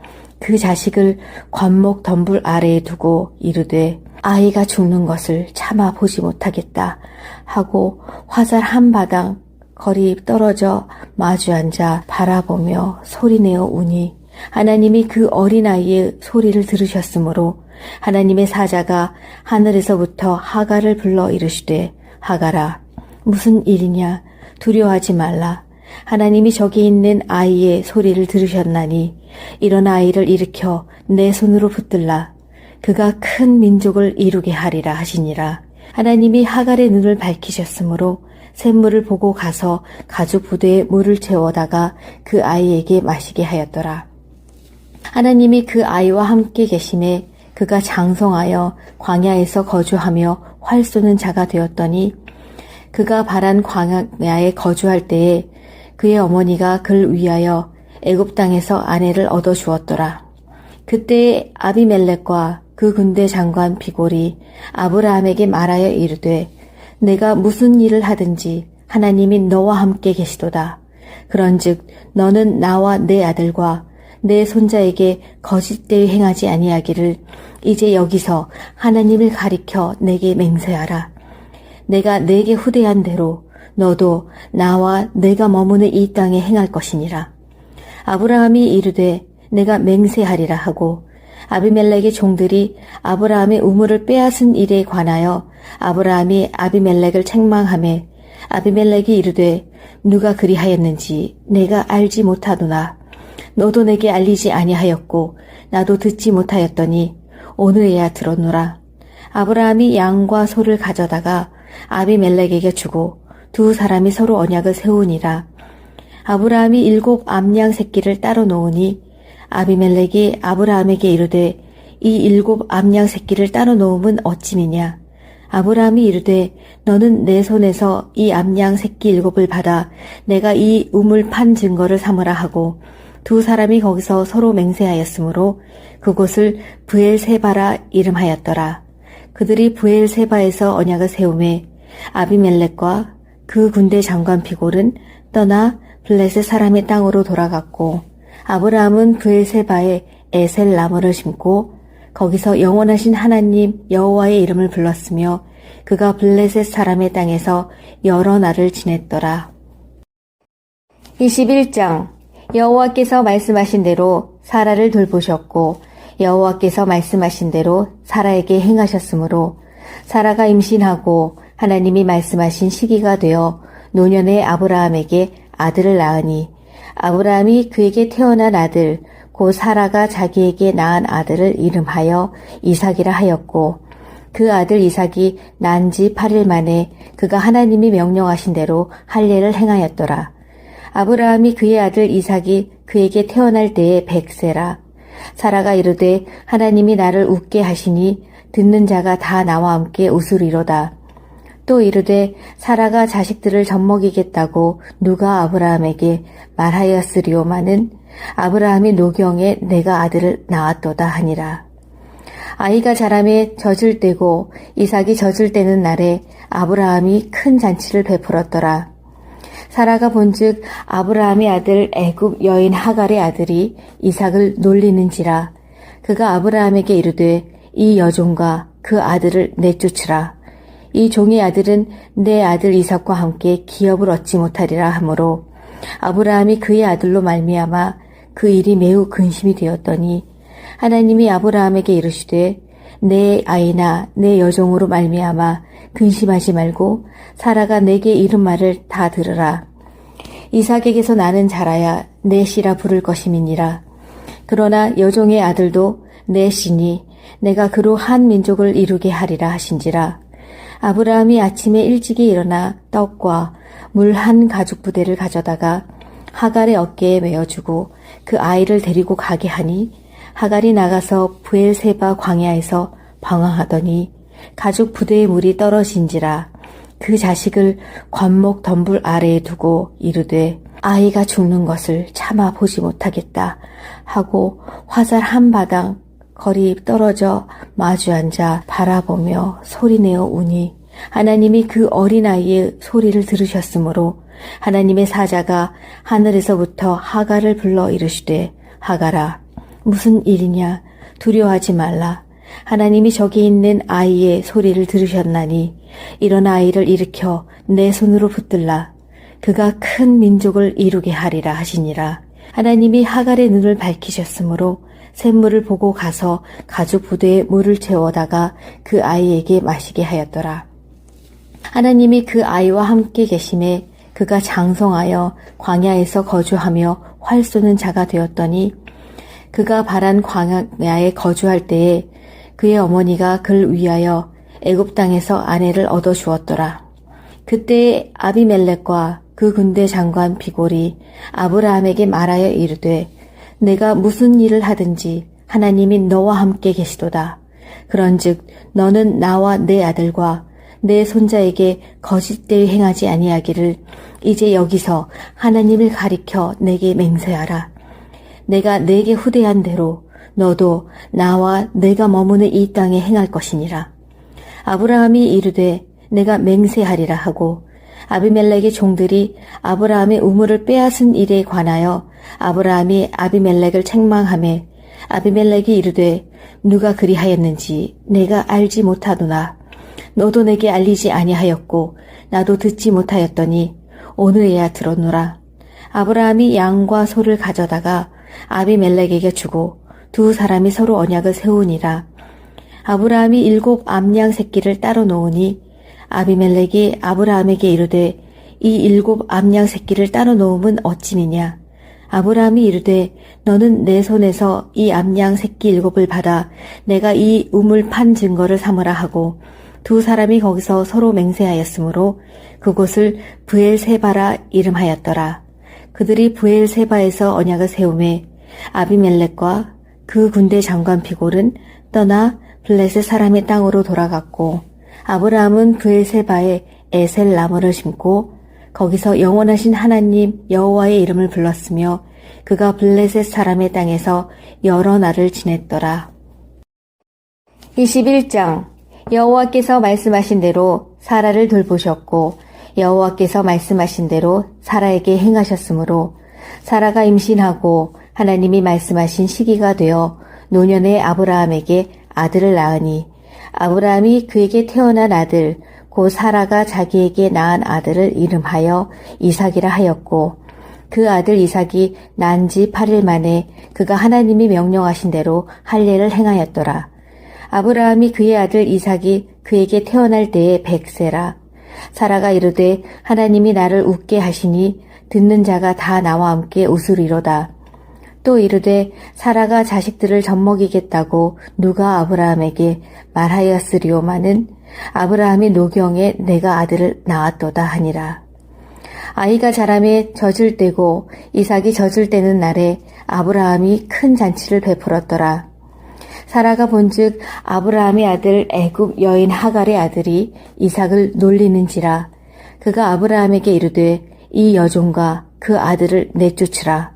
그 자식을 관목 덤불 아래에 두고 이르되 아이가 죽는 것을 참아 보지 못하겠다 하고 화살 한 바당 거리 떨어져 마주 앉아 바라보며 소리내어 우니 하나님이 그 어린아이의 소리를 들으셨으므로 하나님의 사자가 하늘에서부터 하갈을 불러 이르시되 하갈아 무슨 일이냐 두려워하지 말라. 하나님이 저기 있는 아이의 소리를 들으셨나니 일어나 아이를 일으켜 내 손으로 붙들라. 그가 큰 민족을 이루게 하리라 하시니라. 하나님이 하갈의 눈을 밝히셨으므로 샘물을 보고 가서 가죽 부대에 물을 채워다가 그 아이에게 마시게 하였더라. 하나님이 그 아이와 함께 계심에 그가 장성하여 광야에서 거주하며 활 쏘는 자가 되었더니 그가 바란 광야에 거주할 때에 그의 어머니가 그를 위하여 애굽 땅에서 아내를 얻어 주었더라. 그때 아비멜렉과 그 군대 장관 비골이 아브라함에게 말하여 이르되 내가 무슨 일을 하든지 하나님이 너와 함께 계시도다. 그런즉 너는 나와 내 아들과 내 손자에게 거짓되이 행하지 아니하기를 이제 여기서 하나님을 가리켜 내게 맹세하라. 내가 내게 후대한 대로 너도 나와 내가 머무는 이 땅에 행할 것이니라. 아브라함이 이르되 내가 맹세하리라 하고 아비멜렉의 종들이 아브라함의 우물을 빼앗은 일에 관하여 아브라함이 아비멜렉을 책망하며 아비멜렉이 이르되 누가 그리하였는지 내가 알지 못하도나 너도 내게 알리지 아니하였고 나도 듣지 못하였더니 오늘에야 들었노라. 아브라함이 양과 소를 가져다가 아비멜렉에게 주고 두 사람이 서로 언약을 세우니라. 아브라함이 7 암양 새끼를 따로 놓으니 아비멜렉이 아브라함에게 이르되 이 7 암양 새끼를 따로 놓음은 어찌미냐. 아브라함이 이르되 너는 내 손에서 이 암양 새끼 7을 받아 내가 이 우물 판 증거를 삼으라 하고 두 사람이 거기서 서로 맹세하였으므로 그곳을 브엘세바라 이름하였더라. 그들이 브엘세바에서 언약을 세우매 아비멜렉과 그 군대 장관 비골은 떠나 블레셋 사람의 땅으로 돌아갔고 아브라함은 브엘세바에 에셀 나무를 심고 거기서 영원하신 하나님 여호와의 이름을 불렀으며 그가 블레셋 사람의 땅에서 여러 날을 지냈더라. 21장 여호와께서 말씀하신 대로 사라를 돌보셨고 여호와께서 말씀하신 대로 사라에게 행하셨으므로 사라가 임신하고 하나님이 말씀하신 시기가 되어 노년의 아브라함에게 아들을 낳으니 아브라함이 그에게 태어난 아들 곧 사라가 자기에게 낳은 아들을 이름하여 이삭이라 하였고 그 아들 이삭이 난 지 8일 만에 그가 하나님이 명령하신 대로 할례를 행하였더라. 아브라함이 그의 아들 이삭이 그에게 태어날 때에 100세라. 사라가 이르되 하나님이 나를 웃게 하시니 듣는 자가 다 나와 함께 웃으리로다. 또 이르되 사라가 자식들을 젖먹이겠다고 누가 아브라함에게 말하였으리오마는 아브라함이 노경에 내가 아들을 낳았도다 하니라. 아이가 자라매 젖을 떼고 이삭이 젖을 떼는 날에 아브라함이 큰 잔치를 베풀었더라. 사라가 본즉 아브라함의 아들 애굽 여인 하갈의 아들이 이삭을 놀리는지라. 그가 아브라함에게 이르되 이 여종과 그 아들을 내쫓으라. 이 종의 아들은 내 아들 이삭과 함께 기업을 얻지 못하리라 하므로 아브라함이 그의 아들로 말미암아 그 일이 매우 근심이 되었더니 하나님이 아브라함에게 이르시되 내 아이나 내 여종으로 말미암아 근심하지 말고 사라가 내게 이른 말을 다 들으라. 이삭에게서 나는 자라야 내 씨라 부를 것임이니라. 그러나 여종의 아들도 내 씨니 내가 그로 한 민족을 이루게 하리라 하신지라. 아브라함이 아침에 일찍이 일어나 떡과 물 한 가죽 부대를 가져다가 하갈의 어깨에 메어주고 그 아이를 데리고 가게 하니 하갈이 나가서 브엘세바 광야에서 방황하더니 가죽 부대의 물이 떨어진지라. 그 자식을 관목 덤불 아래에 두고 이르되 아이가 죽는 것을 참아 보지 못하겠다 하고 화살 한 바당 거리 떨어져 마주 앉아 바라보며 소리내어 우니 하나님이 그 어린아이의 소리를 들으셨으므로 하나님의 사자가 하늘에서부터 하갈을 불러 이르시되 하갈아 무슨 일이냐 두려워하지 말라. 하나님이 저기 있는 아이의 소리를 들으셨나니 일어나 아이를 일으켜 내 손으로 붙들라. 그가 큰 민족을 이루게 하리라 하시니라. 하나님이 하갈의 눈을 밝히셨으므로 샘물을 보고 가서 가죽 부대에 물을 채워다가 그 아이에게 마시게 하였더라. 하나님이 그 아이와 함께 계심에 그가 장성하여 광야에서 거주하며 활 쏘는 자가 되었더니 그가 바란 광야에 거주할 때에 그의 어머니가 그를 위하여 애굽 땅에서 아내를 얻어 주었더라. 그때에 아비멜렉과 그 군대 장관 비골이 아브라함에게 말하여 이르되 내가 무슨 일을 하든지 하나님이 너와 함께 계시도다. 그런즉 너는 나와 내 아들과 내 손자에게 거짓되이 행하지 아니하기를 이제 여기서 하나님을 가리켜 내게 맹세하라. 내가 내게 후대한 대로 너도 나와 내가 머무는 이 땅에 행할 것이니라. 아브라함이 이르되 내가 맹세하리라 하고 아비멜렉의 종들이 아브라함의 우물을 빼앗은 일에 관하여 아브라함이 아비멜렉을 책망하매 아비멜렉이 이르되 누가 그리하였는지 내가 알지 못하도나 너도 내게 알리지 아니하였고 나도 듣지 못하였더니 오늘에야 들었노라. 아브라함이 양과 소를 가져다가 아비멜렉에게 주고 두 사람이 서로 언약을 세우니라. 아브라함이 7 암양 새끼를 따로 놓으니 아비멜렉이 아브라함에게 이르되 이 7 암양 새끼를 따로 놓음은 어찌미냐. 아브라함이 이르되 너는 내 손에서 이 암양 새끼 7을 받아 내가 이 우물 판 증거를 삼으라 하고 두 사람이 거기서 서로 맹세하였으므로 그곳을 브엘세바라 이름하였더라. 그들이 브엘세바에서 언약을 세우매 아비멜렉과 그 군대 장관 비골은 떠나 블레셋 사람의 땅으로 돌아갔고 아브라함은 브엘세바에 에셀 나무를 심고 거기서 영원하신 하나님 여호와의 이름을 불렀으며 그가 블레셋 사람의 땅에서 여러 날을 지냈더라. 21장 여호와께서 말씀하신 대로 사라를 돌보셨고 여호와께서 말씀하신 대로 사라에게 행하셨으므로 사라가 임신하고 하나님이 말씀하신 시기가 되어 노년의 아브라함에게 아들을 낳으니 아브라함이 그에게 태어난 아들 곧 사라가 자기에게 낳은 아들을 이름하여 이삭이라 하였고 그 아들 이삭이 난 지 8일 만에 그가 하나님이 명령하신 대로 할례를 행하였더라. 아브라함이 그의 아들 이삭이 그에게 태어날 때에 100세라. 사라가 이르되 하나님이 나를 웃게 하시니 듣는 자가 다 나와 함께 웃으리로다. 또 이르되 사라가 자식들을 젖먹이겠다고 누가 아브라함에게 말하였으리오마는 아브라함이 노경에 내가 아들을 낳았도다 하니라. 아이가 자라매 젖을 떼고 이삭이 젖을 떼는 날에 아브라함이 큰 잔치를 베풀었더라. 사라가 본즉 아브라함의 아들 애굽 여인 하갈의 아들이 이삭을 놀리는지라. 그가 아브라함에게 이르되 이 여종과 그 아들을 내쫓으라.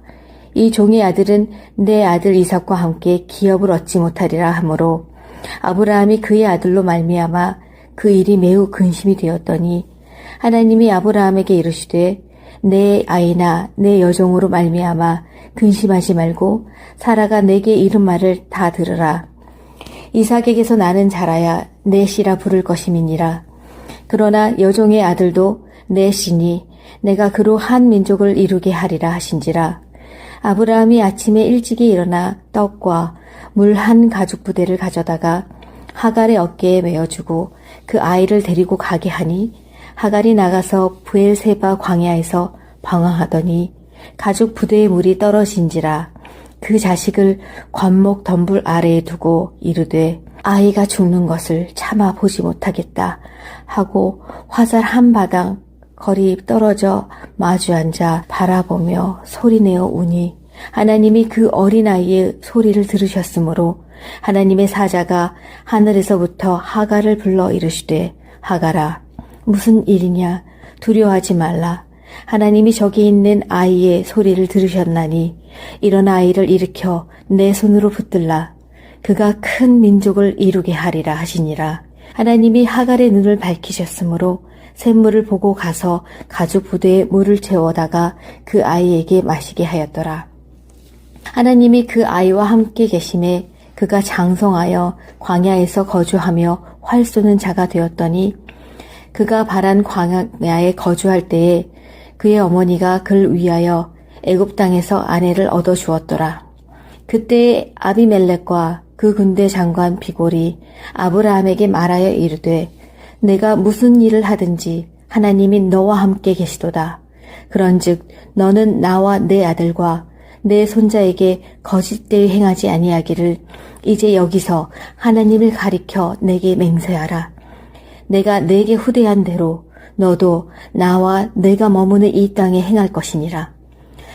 이 종의 아들은 내 아들 이삭과 함께 기업을 얻지 못하리라 하므로 아브라함이 그의 아들로 말미암아 그 일이 매우 근심이 되었더니 하나님이 아브라함에게 이르시되 내 아이나 내 여종으로 말미암아 근심하지 말고 사라가 내게 이른 말을 다 들으라. 이삭에게서 나는 자라야 내 씨라 부를 것임이니라. 그러나 여종의 아들도 내 씨니 내가 그로 한 민족을 이루게 하리라 하신지라. 아브라함이 아침에 일찍이 일어나 떡과 물 한 가죽 부대를 가져다가 하갈의 어깨에 메어주고 그 아이를 데리고 가게 하니 하갈이 나가서 브엘세바 광야에서 방황하더니 가죽 부대의 물이 떨어진지라. 그 자식을 관목 덤불 아래에 두고 이르되 아이가 죽는 것을 참아 보지 못하겠다 하고 화살 한 바당 거리 떨어져 마주 앉아 바라보며 소리내어 우니 하나님이 그 어린아이의 소리를 들으셨으므로 하나님의 사자가 하늘에서부터 하갈을 불러 이르시되 하갈아 무슨 일이냐 두려워하지 말라. 하나님이 저기 있는 아이의 소리를 들으셨나니 일어나 아이를 일으켜 내 손으로 붙들라. 그가 큰 민족을 이루게 하리라 하시니라. 하나님이 하갈의 눈을 밝히셨으므로 샘물을 보고 가서 가죽 부대에 물을 채워다가 그 아이에게 마시게 하였더라. 하나님이 그 아이와 함께 계심에 그가 장성하여 광야에서 거주하며 활 쏘는 자가 되었더니 그가 바란 광야에 거주할 때에 그의 어머니가 그를 위하여 애굽 땅에서 아내를 얻어 주었더라. 그때 아비멜렉과 그 군대 장관 비골이 아브라함에게 말하여 이르되 내가 무슨 일을 하든지 하나님이 너와 함께 계시도다. 그런즉 너는 나와 내 아들과 내 손자에게 거짓되이 행하지 아니하기를 이제 여기서 하나님을 가리켜 내게 맹세하라. 내가 내게 후대한 대로 너도 나와 내가 머무는 이 땅에 행할 것이니라.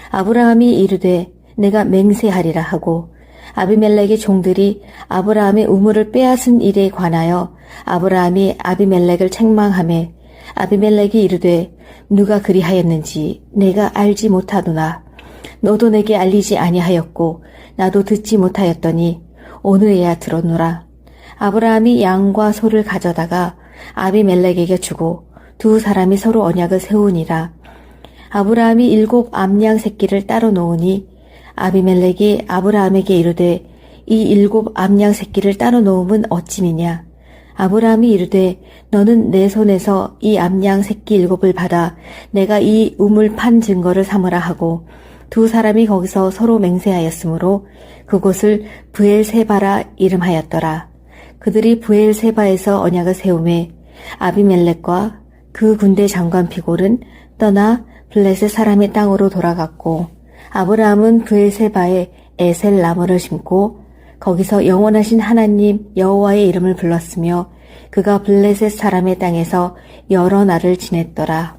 아브라함이 이르되 내가 맹세하리라 하고 아비멜렉의 종들이 아브라함의 우물을 빼앗은 일에 관하여 아브라함이 아비멜렉을 책망하매 아비멜렉이 이르되 누가 그리하였는지 내가 알지 못하도나 너도 내게 알리지 아니하였고 나도 듣지 못하였더니 오늘에야 들었노라. 아브라함이 양과 소를 가져다가 아비멜렉에게 주고 두 사람이 서로 언약을 세우니라. 아브라함이 7 암양 새끼를 따로 놓으니 아비멜렉이 아브라함에게 이르되 이 7 암양 새끼를 따로 놓음은 어찌미냐. 아브라함이 이르되 너는 내 손에서 이 암양 새끼 7을 받아 내가 이 우물 판 증거를 삼으라 하고 두 사람이 거기서 서로 맹세하였으므로 그곳을 브엘세바라 이름하였더라. 그들이 브엘세바에서 언약을 세우매 아비멜렉과 그 군대 장관 비골은 떠나 블레셋 사람의 땅으로 돌아갔고 아브라함은 브엘세바에 에셀 나무를 심고 거기서 영원하신 하나님 여호와의 이름을 불렀으며 그가 블레셋 사람의 땅에서 여러 날을 지냈더라.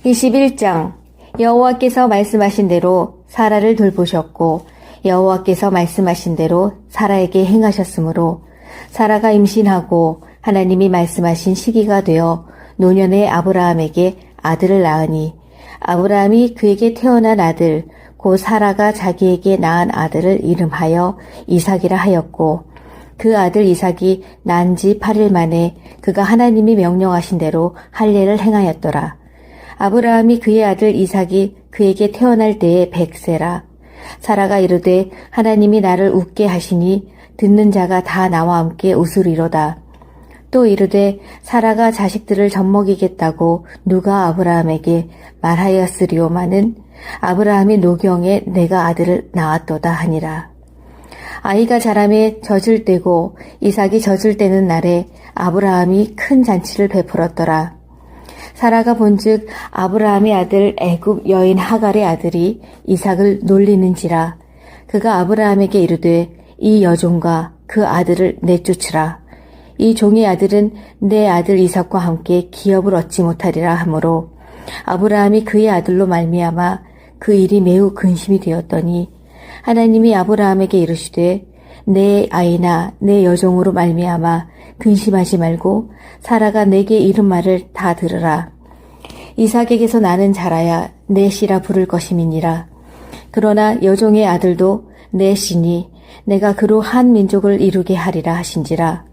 21장 여호와께서 말씀하신 대로 사라를 돌보셨고 여호와께서 말씀하신 대로 사라에게 행하셨으므로 사라가 임신하고 하나님이 말씀하신 시기가 되어 노년의 아브라함에게 아들을 낳으니 아브라함이 그에게 태어난 아들 곧 사라가 자기에게 낳은 아들을 이름하여 이삭이라 하였고 그 아들 이삭이 난 지 8일 만에 그가 하나님이 명령하신 대로 할례를 행하였더라. 아브라함이 그의 아들 이삭이 그에게 태어날 때에 100세라. 사라가 이르되 하나님이 나를 웃게 하시니 듣는 자가 다 나와 함께 웃으리로다. 또 이르되 사라가 자식들을 젖먹이겠다고 누가 아브라함에게 말하였으리오마는 아브라함이 노경에 내가 아들을 낳았도다 하니라. 아이가 자라매 젖을 떼고 이삭이 젖을 떼는 날에 아브라함이 큰 잔치를 베풀었더라. 사라가 본즉 아브라함의 아들 애굽 여인 하갈의 아들이 이삭을 놀리는지라. 그가 아브라함에게 이르되 이 여종과 그 아들을 내쫓으라. 이 종의 아들은 내 아들 이삭과 함께 기업을 얻지 못하리라 하므로 아브라함이 그의 아들로 말미암아 그 일이 매우 근심이 되었더니 하나님이 아브라함에게 이르시되 내 아이나 내 여종으로 말미암아 근심하지 말고 사라가 내게 이른 말을 다 들으라. 이삭에게서 나는 자라야 내 씨라 부를 것임이니라. 그러나 여종의 아들도 내 씨니 내가 그로 한 민족을 이루게 하리라 하신지라.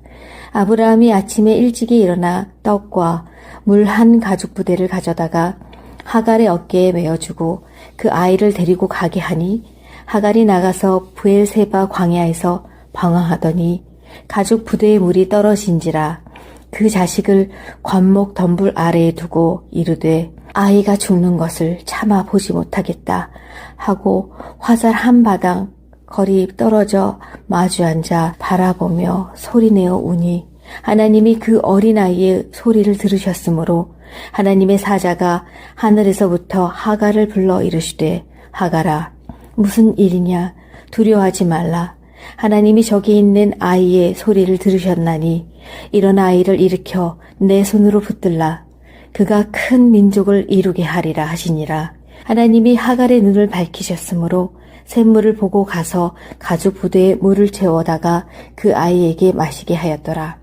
아브라함이 아침에 일찍이 일어나 떡과 물 한 가죽 부대를 가져다가 하갈의 어깨에 메어주고 그 아이를 데리고 가게 하니 하갈이 나가서 브엘세바 광야에서 방황하더니 가죽 부대의 물이 떨어진지라. 그 자식을 관목 덤불 아래에 두고 이르되 아이가 죽는 것을 참아 보지 못하겠다 하고 화살 한 바당 거리 떨어져 마주 앉아 바라보며 소리내어 우니 하나님이 그 어린아이의 소리를 들으셨으므로 하나님의 사자가 하늘에서부터 하갈을 불러 이르시되 하갈아 무슨 일이냐 두려워하지 말라. 하나님이 저기 있는 아이의 소리를 들으셨나니 일어나 아이를 일으켜 내 손으로 붙들라. 그가 큰 민족을 이루게 하리라 하시니라. 하나님이 하갈의 눈을 밝히셨으므로 샘물을 보고 가서 가죽 부대에 물을 채워다가 그 아이에게 마시게 하였더라.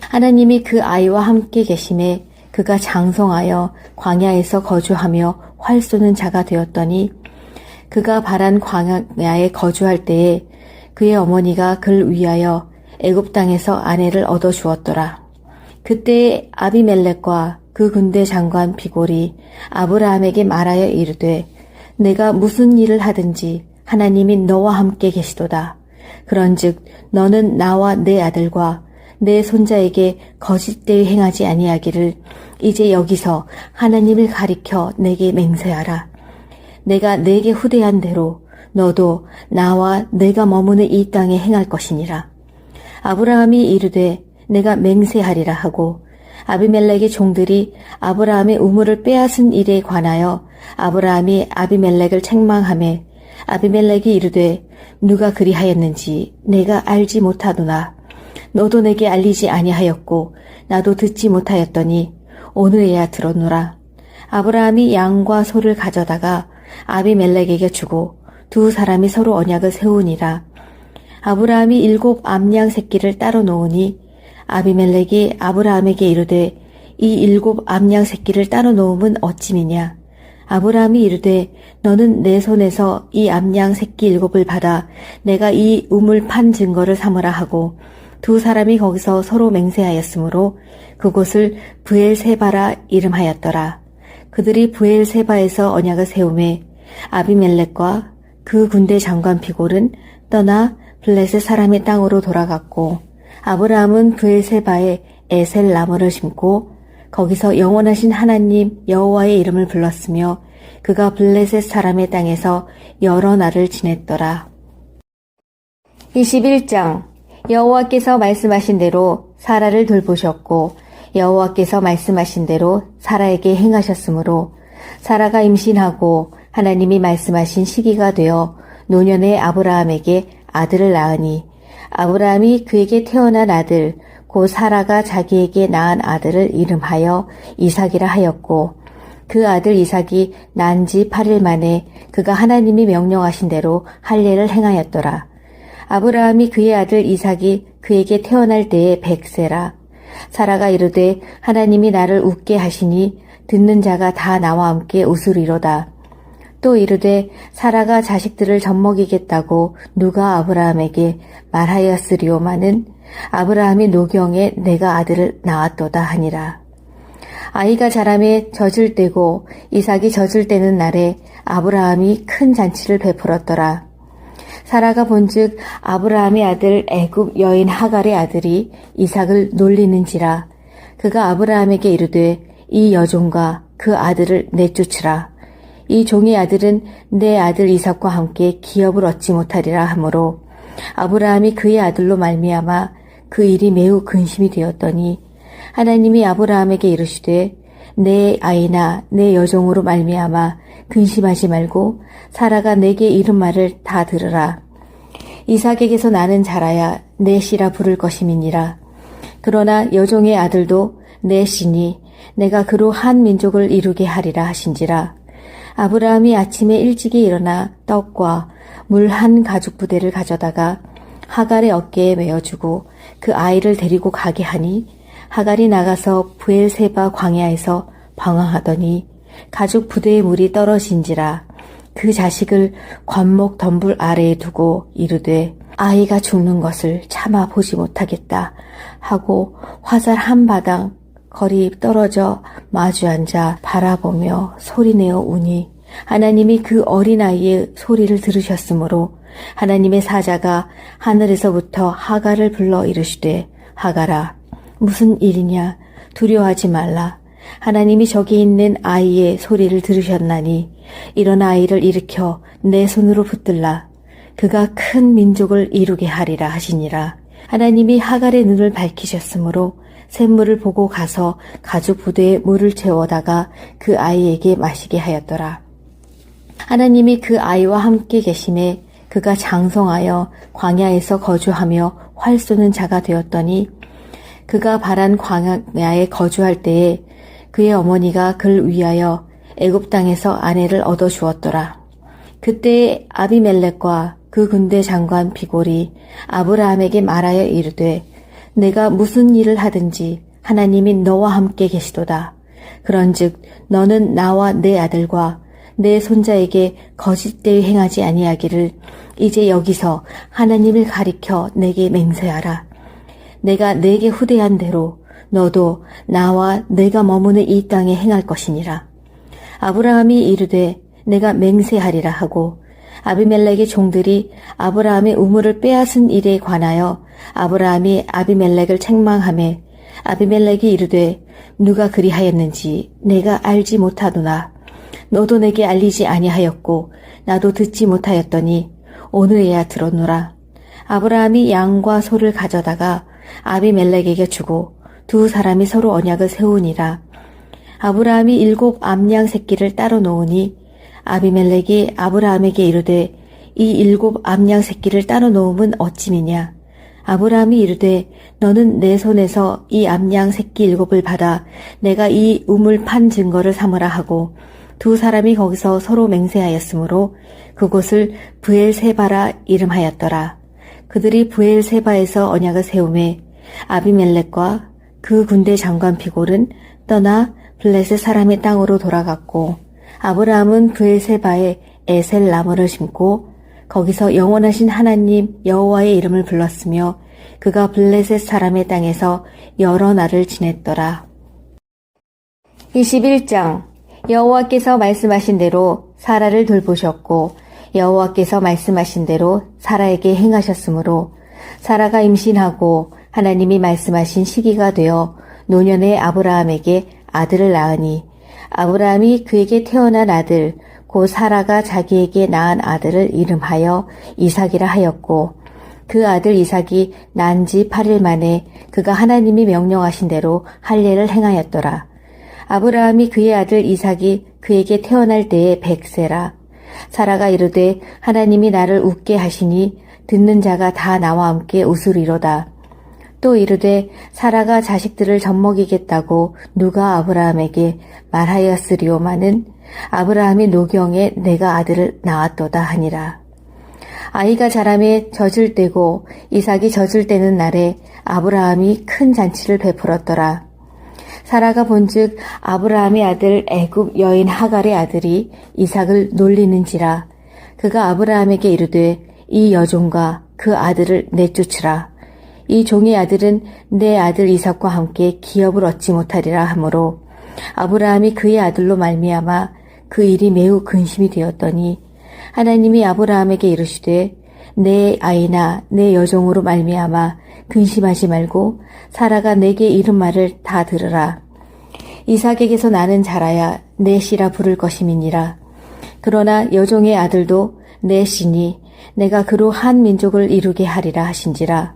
하나님이 그 아이와 함께 계심에 그가 장성하여 광야에서 거주하며 활 쏘는 자가 되었더니 그가 바란 광야에 거주할 때에 그의 어머니가 그를 위하여 애굽 땅에서 아내를 얻어 주었더라. 그때 아비멜렉과 그 군대 장관 비골이 아브라함에게 말하여 이르되 내가 무슨 일을 하든지 하나님이 너와 함께 계시도다. 그런즉 너는 나와 내 아들과 내 손자에게 거짓되이 행하지 아니하기를 이제 여기서 하나님을 가리켜 내게 맹세하라. 내가 내게 후대한 대로 너도 나와 내가 머무는 이 땅에 행할 것이니라. 아브라함이 이르되 내가 맹세하리라 하고 아비멜렉의 종들이 아브라함의 우물을 빼앗은 일에 관하여 아브라함이 아비멜렉을 책망하매 아비멜렉이 이르되 누가 그리하였는지 내가 알지 못하도나 너도 내게 알리지 아니하였고 나도 듣지 못하였더니 오늘에야 들었노라. 아브라함이 양과 소를 가져다가 아비멜렉에게 주고 두 사람이 서로 언약을 세우니라. 아브라함이 7 암양 새끼를 따로 놓으니 아비멜렉이 아브라함에게 이르되 이 7 암양 새끼를 따로 놓음은 어찌미냐. 아브라함이 이르되 너는 내 손에서 이 암양 새끼 7을 받아 내가 이 우물 판 증거를 삼으라 하고 두 사람이 거기서 서로 맹세하였으므로 그곳을 브엘세바라 이름하였더라. 그들이 브엘세바에서 언약을 세우매 아비멜렉과 그 군대 장관 비골은 떠나 블레셋 사람의 땅으로 돌아갔고 아브라함은 브엘세바에 에셀 나무를 심고 거기서 영원하신 하나님 여호와의 이름을 불렀으며 그가 블레셋 사람의 땅에서 여러 날을 지냈더라. 21장 여호와께서 말씀하신 대로 사라를 돌보셨고 여호와께서 말씀하신 대로 사라에게 행하셨으므로 사라가 임신하고 하나님이 말씀하신 시기가 되어 노년의 아브라함에게 아들을 낳으니 아브라함이 그에게 태어난 아들 곧 사라가 자기에게 낳은 아들을 이름하여 이삭이라 하였고 그 아들 이삭이 난 지 8일 만에 그가 하나님이 명령하신 대로 할례를 행하였더라. 아브라함이 그의 아들 이삭이 그에게 태어날 때에 100세라. 사라가 이르되 하나님이 나를 웃게 하시니 듣는 자가 다 나와 함께 웃으리로다. 또 이르되 사라가 자식들을 젖먹이겠다고 누가 아브라함에게 말하였으리오마는 아브라함이 노경에 내가 아들을 낳았도다 하니라. 아이가 자라매 젖을 떼고 이삭이 젖을 떼는 날에 아브라함이 큰 잔치를 베풀었더라. 사라가 본즉 아브라함의 아들 애굽 여인 하갈의 아들이 이삭을 놀리는지라. 그가 아브라함에게 이르되 이 여종과 그 아들을 내쫓으라. 이 종의 아들은 내 아들 이삭과 함께 기업을 얻지 못하리라 하므로 아브라함이 그의 아들로 말미암아 그 일이 매우 근심이 되었더니 하나님이 아브라함에게 이르시되 내 아이나 내 여종으로 말미암아 근심하지 말고 사라가 내게 이른 말을 다 들으라. 이삭에게서 나는 자라야 내 씨라 부를 것임이니라. 그러나 여종의 아들도 내 씨니 내가 그로 한 민족을 이루게 하리라 하신지라. 아브라함이 아침에 일찍이 일어나 떡과 물 한 가죽 부대를 가져다가 하갈의 어깨에 메어주고 그 아이를 데리고 가게 하니 하갈이 나가서 브엘세바 광야에서 방황하더니 가죽 부대의 물이 떨어진지라. 그 자식을 관목 덤불 아래에 두고 이르되 아이가 죽는 것을 참아 보지 못하겠다 하고 화살 한 바당 거리 떨어져 마주 앉아 바라보며 소리내어 우니 하나님이 그 어린아이의 소리를 들으셨으므로 하나님의 사자가 하늘에서부터 하갈을 불러 이르시되 하갈아 무슨 일이냐 두려워하지 말라. 하나님이 저기 있는 아이의 소리를 들으셨나니 일어나 아이를 일으켜 내 손으로 붙들라. 그가 큰 민족을 이루게 하리라 하시니라. 하나님이 하갈의 눈을 밝히셨으므로 샘물을 보고 가서 가죽 부대에 물을 채워다가 그 아이에게 마시게 하였더라. 하나님이 그 아이와 함께 계심에 그가 장성하여 광야에서 거주하며 활 쏘는 자가 되었더니 그가 바란 광야에 거주할 때에 그의 어머니가 그를 위하여 애굽 땅에서 아내를 얻어 주었더라. 그때 아비멜렉과 그 군대 장관 비골이 아브라함에게 말하여 이르되 내가 무슨 일을 하든지 하나님이 너와 함께 계시도다. 그런즉 너는 나와 내 아들과 내 손자에게 거짓되이 행하지 아니하기를 이제 여기서 하나님을 가리켜 내게 맹세하라. 내가 내게 후대한 대로 너도 나와 내가 머무는 이 땅에 행할 것이니라. 아브라함이 이르되 내가 맹세하리라 하고 아비멜렉의 종들이 아브라함의 우물을 빼앗은 일에 관하여 아브라함이 아비멜렉을 책망하매 아비멜렉이 이르되 누가 그리하였는지 내가 알지 못하도나 너도 내게 알리지 아니하였고 나도 듣지 못하였더니 오늘에야 들었노라. 아브라함이 양과 소를 가져다가 아비멜렉에게 주고 두 사람이 서로 언약을 세우니라. 아브라함이 7 암양 새끼를 따로 놓으니 아비멜렉이 아브라함에게 이르되 이 7 암양 새끼를 따로 놓음은 어찌미냐. 아브라함이 이르되 너는 내 손에서 이 암양 새끼 7을 받아 내가 이 우물 판 증거를 삼으라 하고 두 사람이 거기서 서로 맹세하였으므로 그곳을 브엘세바라 이름하였더라. 그들이 브엘세바에서 언약을 세우매 아비멜렉과 그 군대 장관 비골은 떠나 블레셋 사람의 땅으로 돌아갔고 아브라함은 브엘세바에 에셀 나무를 심고 거기서 영원하신 하나님 여호와의 이름을 불렀으며 그가 블레셋 사람의 땅에서 여러 날을 지냈더라. 21장 여호와께서 말씀하신 대로 사라를 돌보셨고 여호와께서 말씀하신 대로 사라에게 행하셨으므로 사라가 임신하고 하나님이 말씀하신 시기가 되어 노년의 아브라함에게 아들을 낳으니 아브라함이 그에게 태어난 아들 곧 사라가 자기에게 낳은 아들을 이름하여 이삭이라 하였고 그 아들 이삭이 난 지 8일 만에 그가 하나님이 명령하신 대로 할례를 행하였더라. 아브라함이 그의 아들 이삭이 그에게 태어날 때에 100세라. 사라가 이르되 하나님이 나를 웃게 하시니 듣는 자가 다 나와 함께 웃으리로다. 또 이르되 사라가 자식들을 젖먹이겠다고 누가 아브라함에게 말하였으리오마는 아브라함이 노경에 내가 아들을 낳았도다 하니라. 아이가 자라매 젖을 떼고 이삭이 젖을 떼는 날에 아브라함이 큰 잔치를 베풀었더라. 사라가 본즉 아브라함의 아들 애굽 여인 하갈의 아들이 이삭을 놀리는지라. 그가 아브라함에게 이르되 이 여종과 그 아들을 내쫓으라. 이 종의 아들은 내 아들 이삭과 함께 기업을 얻지 못하리라 하므로 아브라함이 그의 아들로 말미암아 그 일이 매우 근심이 되었더니 하나님이 아브라함에게 이르시되 내 아이나 내 여종으로 말미암아 근심하지 말고 사라가 내게 이른 말을 다 들으라. 이삭에게서 나는 자라야 내 씨라 부를 것임이니라. 그러나 여종의 아들도 내 씨니 내가 그로 한 민족을 이루게 하리라 하신지라.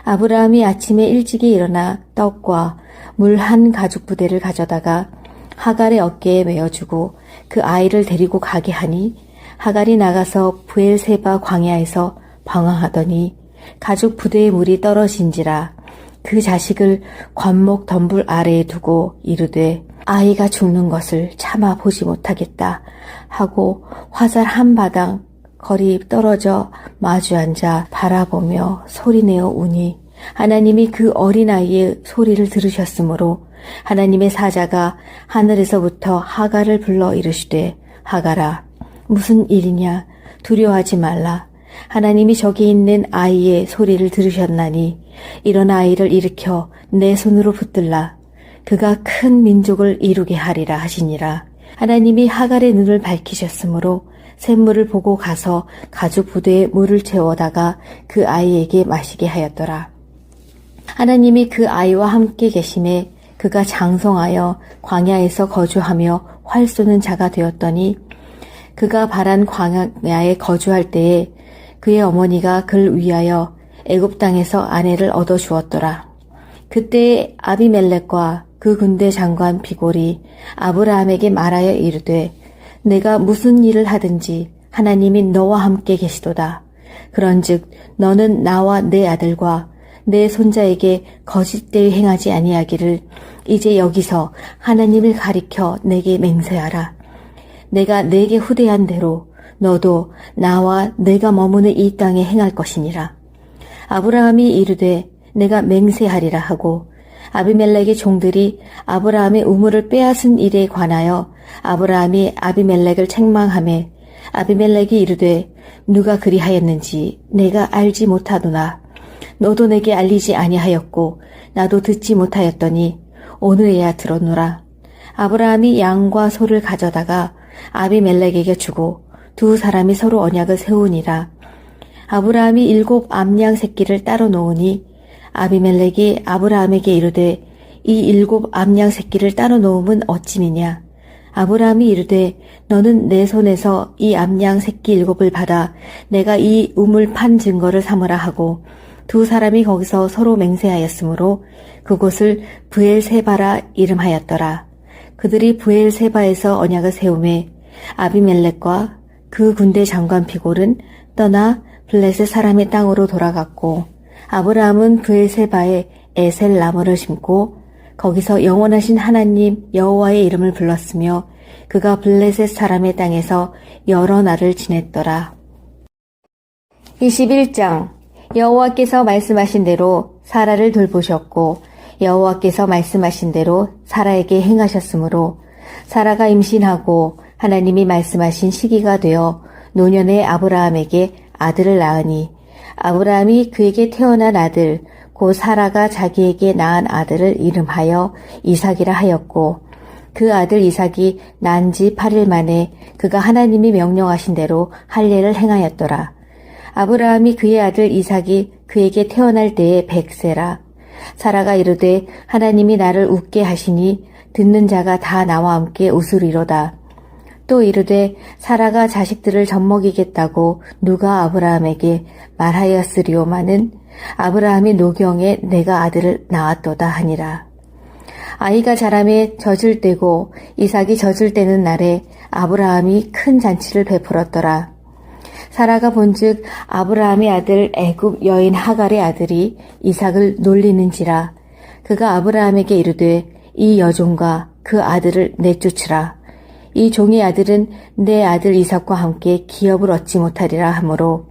아브라함이 아침에 일찍이 일어나 떡과 물 한 가죽 부대를 가져다가 하갈의 어깨에 메어주고 그 아이를 데리고 가게 하니 하갈이 나가서 브엘세바 광야에서 방황하더니 가죽 부대의 물이 떨어진지라. 그 자식을 관목 덤불 아래에 두고 이르되 아이가 죽는 것을 참아 보지 못하겠다 하고 화살 한 바당 거리 떨어져 마주 앉아 바라보며 소리내어 우니 하나님이 그 어린아이의 소리를 들으셨으므로 하나님의 사자가 하늘에서부터 하갈을 불러 이르시되 하갈아 무슨 일이냐 두려워하지 말라. 하나님이 저기 있는 아이의 소리를 들으셨나니 이런 아이를 일으켜 내 손으로 붙들라. 그가 큰 민족을 이루게 하리라 하시니라. 하나님이 하갈의 눈을 밝히셨으므로 샘물을 보고 가서 가죽 부대에 물을 채워다가 그 아이에게 마시게 하였더라. 하나님이 그 아이와 함께 계심에 그가 장성하여 광야에서 거주하며 활 쏘는 자가 되었더니 그가 바란 광야에 거주할 때에 그의 어머니가 그를 위하여 애굽 땅에서 아내를 얻어 주었더라. 그때 아비멜렉과 그 군대 장관 비골이 아브라함에게 말하여 이르되 내가 무슨 일을 하든지 하나님이 너와 함께 계시도다. 그런즉 너는 나와 내 아들과 내 손자에게 거짓되이 행하지 아니하기를 이제 여기서 하나님을 가리켜 내게 맹세하라. 내가 내게 후대한 대로 너도 나와 내가 머무는 이 땅에 행할 것이니라. 아브라함이 이르되 내가 맹세하리라 하고 아비멜렉의 종들이 아브라함의 우물을 빼앗은 일에 관하여 아브라함이 아비멜렉을 책망하매 아비멜렉이 이르되 누가 그리하였는지 내가 알지 못하도나 너도 내게 알리지 아니하였고 나도 듣지 못하였더니 오늘에야 들었노라. 아브라함이 양과 소를 가져다가 아비멜렉에게 주고 두 사람이 서로 언약을 세우니라. 아브라함이 7 암양 새끼를 따로 놓으니 아비멜렉이 아브라함에게 이르되 이 7 암양 새끼를 따로 놓음은 어찌미냐. 아브라함이 이르되 너는 내 손에서 이 암양 새끼 7을 받아 내가 이 우물 판 증거를 삼으라 하고 두 사람이 거기서 서로 맹세하였으므로 그곳을 브엘세바라 이름하였더라. 그들이 브엘세바에서 언약을 세우매 아비멜렉과 그 군대 장관 비골은 떠나 블레셋 사람의 땅으로 돌아갔고 아브라함은 브엘세바에 에셀 나무를 심고 거기서 영원하신 하나님 여호와의 이름을 불렀으며 그가 블레셋 사람의 땅에서 여러 날을 지냈더라. 21장 여호와께서 말씀하신 대로 사라를 돌보셨고 여호와께서 말씀하신 대로 사라에게 행하셨으므로 사라가 임신하고 하나님이 말씀하신 시기가 되어 노년의 아브라함에게 아들을 낳으니 아브라함이 그에게 태어난 아들 곧 사라가 자기에게 낳은 아들을 이름하여 이삭이라 하였고 그 아들 이삭이 난 지 8일 만에 그가 하나님이 명령하신 대로 할례를 행하였더라. 아브라함이 그의 아들 이삭이 그에게 태어날 때에 100세라. 사라가 이르되 하나님이 나를 웃게 하시니 듣는 자가 다 나와 함께 웃으리로다. 또 이르되 사라가 자식들을 젖먹이겠다고 누가 아브라함에게 말하였으리오마는 아브라함이 노경에 내가 아들을 낳았도다 하니라. 아이가 자라매 젖을 떼고 이삭이 젖을 떼는 날에 아브라함이 큰 잔치를 베풀었더라. 사라가 본즉 아브라함의 아들 애굽 여인 하갈의 아들이 이삭을 놀리는지라. 그가 아브라함에게 이르되 이 여종과 그 아들을 내쫓으라. 이 종의 아들은 내 아들 이삭과 함께 기업을 얻지 못하리라 하므로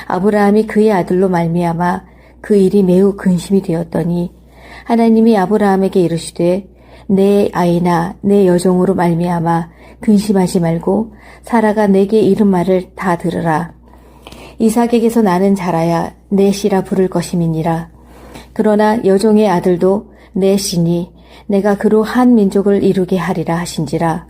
아브라함이 그의 아들로 말미암아 그 일이 매우 근심이 되었더니 하나님이 아브라함에게 이르시되 내 아이나 내 여종으로 말미암아 근심하지 말고 사라가 내게 이른 말을 다 들으라. 이삭에게서 나는 자라야 내 씨라 부를 것임이니라. 그러나 여종의 아들도 내 씨니 내가 그로 한 민족을 이루게 하리라 하신지라.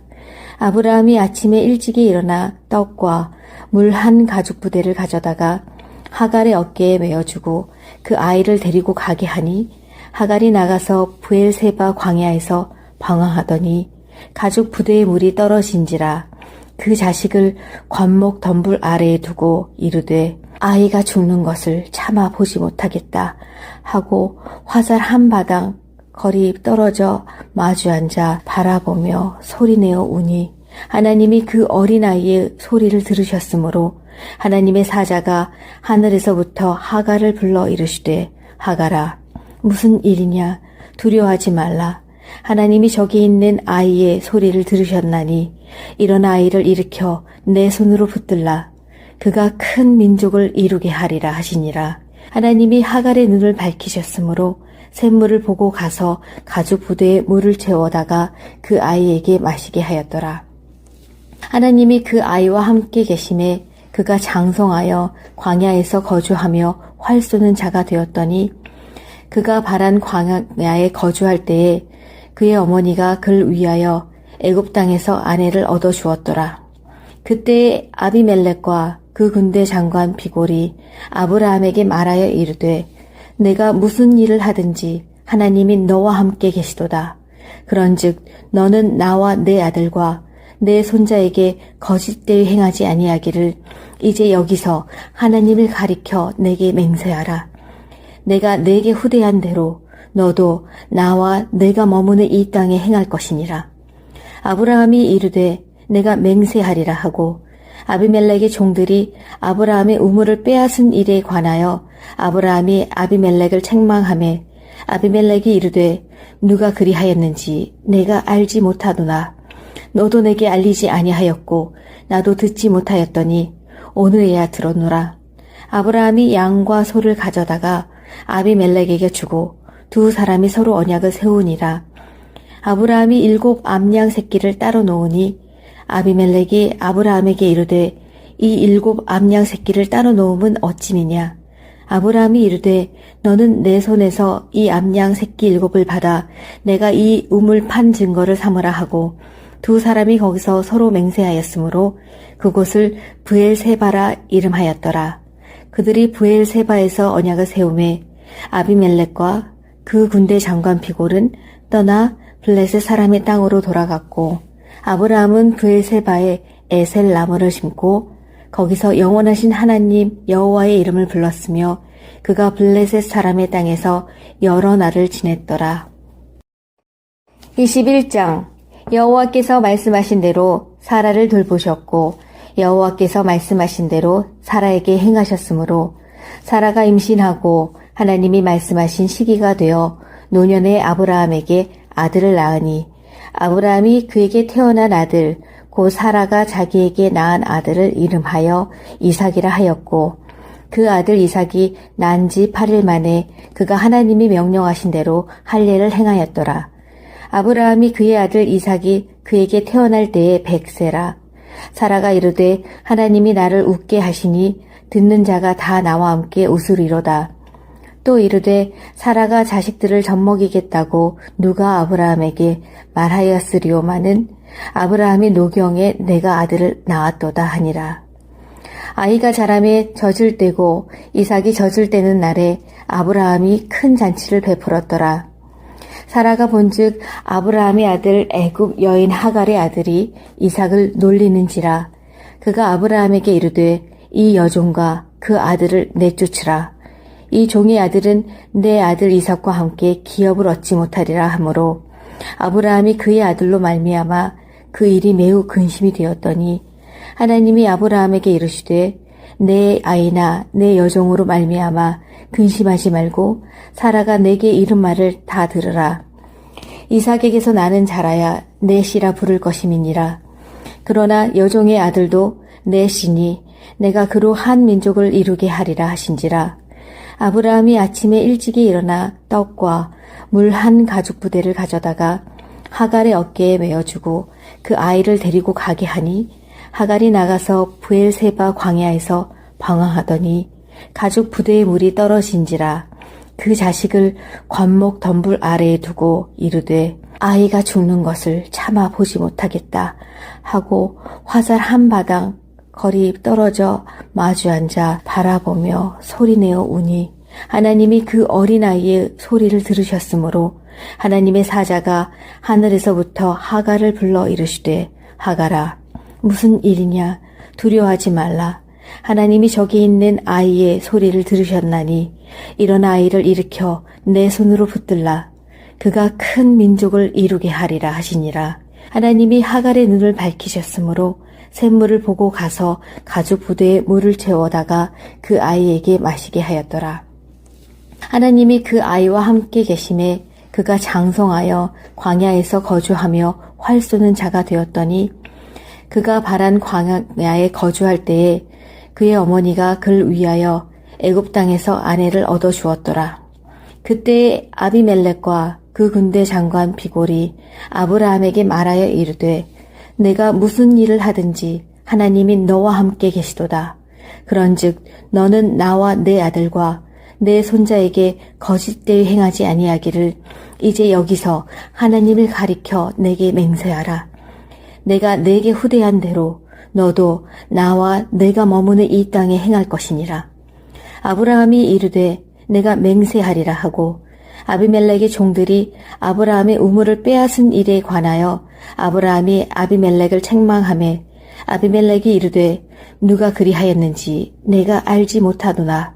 아브라함이 아침에 일찍이 일어나 떡과 물 한 가죽 부대를 가져다가 하갈의 어깨에 메어주고 그 아이를 데리고 가게 하니 하갈이 나가서 브엘세바 광야에서 방황하더니 가죽 부대의 물이 떨어진지라. 그 자식을 관목 덤불 아래에 두고 이르되 아이가 죽는 것을 참아 보지 못하겠다 하고 화살 한 바당 거리 떨어져 마주 앉아 바라보며 소리내어 우니 하나님이 그 어린아이의 소리를 들으셨으므로 하나님의 사자가 하늘에서부터 하갈을 불러 이르시되 하갈아 무슨 일이냐 두려워하지 말라. 하나님이 저기 있는 아이의 소리를 들으셨나니 일어나 아이를 일으켜 내 손으로 붙들라. 그가 큰 민족을 이루게 하리라 하시니라. 하나님이 하갈의 눈을 밝히셨으므로 샘물을 보고 가서 가죽 부대에 물을 채워다가 그 아이에게 마시게 하였더라. 하나님이 그 아이와 함께 계심에 그가 장성하여 광야에서 거주하며 활 쏘는 자가 되었더니 그가 바란 광야에 거주할 때에 그의 어머니가 그를 위하여 애굽 땅에서 아내를 얻어 주었더라. 그때에 아비멜렉과 그 군대 장관 비골이 아브라함에게 말하여 이르되 내가 무슨 일을 하든지 하나님이 너와 함께 계시도다. 그런즉 너는 나와 내 아들과 내 손자에게 거짓되이 행하지 아니하기를 이제 여기서 하나님을 가리켜 내게 맹세하라. 내가 내게 후대한 대로 너도 나와 내가 머무는 이 땅에 행할 것이니라. 아브라함이 이르되 내가 맹세하리라 하고 아비멜렉의 종들이 아브라함의 우물을 빼앗은 일에 관하여 아브라함이 아비멜렉을 책망하매 아비멜렉이 이르되 누가 그리하였는지 내가 알지 못하도나 너도 내게 알리지 아니하였고 나도 듣지 못하였더니 오늘에야 들었노라. 아브라함이 양과 소를 가져다가 아비멜렉에게 주고 두 사람이 서로 언약을 세우니라. 아브라함이 7 암양 새끼를 따로 놓으니 아비멜렉이 아브라함에게 이르되 이 7 암양 새끼를 따로 놓음은 어찌미냐. 아브라함이 이르되 너는 내 손에서 이 암양 새끼 7을 받아 내가 이 우물 판 증거를 삼으라 하고 두 사람이 거기서 서로 맹세하였으므로 그곳을 브엘세바라 이름하였더라. 그들이 브엘세바에서 언약을 세우매 아비멜렉과 그 군대 장관 비골은 떠나 블레셋 사람의 땅으로 돌아갔고 아브라함은 브엘세바에 에셀 나무를 심고 거기서 영원하신 하나님 여호와의 이름을 불렀으며 그가 블레셋 사람의 땅에서 여러 날을 지냈더라. 21장 여호와께서 말씀하신 대로 사라를 돌보셨고 여호와께서 말씀하신 대로 사라에게 행하셨으므로 사라가 임신하고 하나님이 말씀하신 시기가 되어 노년의 아브라함에게 아들을 낳으니 아브라함이 그에게 태어난 아들 곧 사라가 자기에게 낳은 아들을 이름하여 이삭이라 하였고 그 아들 이삭이 난 지 8일 만에 그가 하나님이 명령하신 대로 할례를 행하였더라. 아브라함이 그의 아들 이삭이 그에게 태어날 때에 100세라. 사라가 이르되 하나님이 나를 웃게 하시니 듣는 자가 다 나와 함께 웃으리로다. 또 이르되 사라가 자식들을 젖먹이겠다고 누가 아브라함에게 말하였으리오마는 아브라함이 노경에 내가 아들을 낳았도다 하니라. 아이가 자라매 젖을 떼고 이삭이 젖을 떼는 날에 아브라함이 큰 잔치를 베풀었더라. 사라가 본즉 아브라함의 아들 애굽 여인 하갈의 아들이 이삭을 놀리는지라. 그가 아브라함에게 이르되 이 여종과 그 아들을 내쫓으라. 이 종의 아들은 내 아들 이삭과 함께 기업을 얻지 못하리라 하므로 아브라함이 그의 아들로 말미암아 그 일이 매우 근심이 되었더니 하나님이 아브라함에게 이르시되 내 아이나 내 여종으로 말미암아 근심하지 말고 사라가 내게 이른 말을 다 들으라. 이삭에게서 나는 자라야 내 씨라 부를 것임이니라. 그러나 여종의 아들도 내 씨니 내가 그로 한 민족을 이루게 하리라 하신지라. 아브라함이 아침에 일찍이 일어나 떡과 물 한 가죽 부대를 가져다가 하갈의 어깨에 메어주고 그 아이를 데리고 가게 하니 하갈이 나가서 브엘세바 광야에서 방황하더니 가죽 부대의 물이 떨어진지라. 그 자식을 관목 덤불 아래에 두고 이르되 아이가 죽는 것을 참아 보지 못하겠다 하고 화살 한 바당 거리 떨어져 마주 앉아 바라보며 소리내어 우니 하나님이 그 어린아이의 소리를 들으셨으므로 하나님의 사자가 하늘에서부터 하갈을 불러 이르시되 하갈아 무슨 일이냐 두려워하지 말라. 하나님이 저기 있는 아이의 소리를 들으셨나니 일어나 아이를 일으켜 내 손으로 붙들라. 그가 큰 민족을 이루게 하리라 하시니라. 하나님이 하갈의 눈을 밝히셨으므로 샘물을 보고 가서 가죽 부대에 물을 채워다가 그 아이에게 마시게 하였더라. 하나님이 그 아이와 함께 계심에 그가 장성하여 광야에서 거주하며 활 쏘는 자가 되었더니 그가 바란 광야에 거주할 때에 그의 어머니가 그를 위하여 애굽 땅에서 아내를 얻어 주었더라. 그때에 아비멜렉과 그 군대 장관 비골이 아브라함에게 말하여 이르되 내가 무슨 일을 하든지 하나님이 너와 함께 계시도다. 그런즉 너는 나와 내 아들과 내 손자에게 거짓되이 행하지 아니하기를 이제 여기서 하나님을 가리켜 내게 맹세하라. 내가 내게 후대한 대로 너도 나와 내가 머무는 이 땅에 행할 것이니라. 아브라함이 이르되 내가 맹세하리라 하고 아비멜렉의 종들이 아브라함의 우물을 빼앗은 일에 관하여 아브라함이 아비멜렉을 책망하며 아비멜렉이 이르되 누가 그리하였는지 내가 알지 못하도다.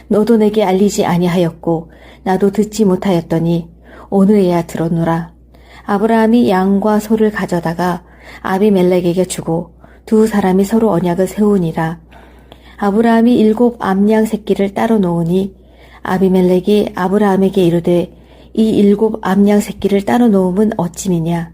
너도 내게 알리지 아니하였고 나도 듣지 못하였더니 오늘에야 들었노라. 아브라함이 양과 소를 가져다가 아비멜렉에게 주고 두 사람이 서로 언약을 세우니라. 아브라함이 7 암양 새끼를 따로 놓으니 아비멜렉이 아브라함에게 이르되 이 7 암양 새끼를 따로 놓음은 어찌미냐.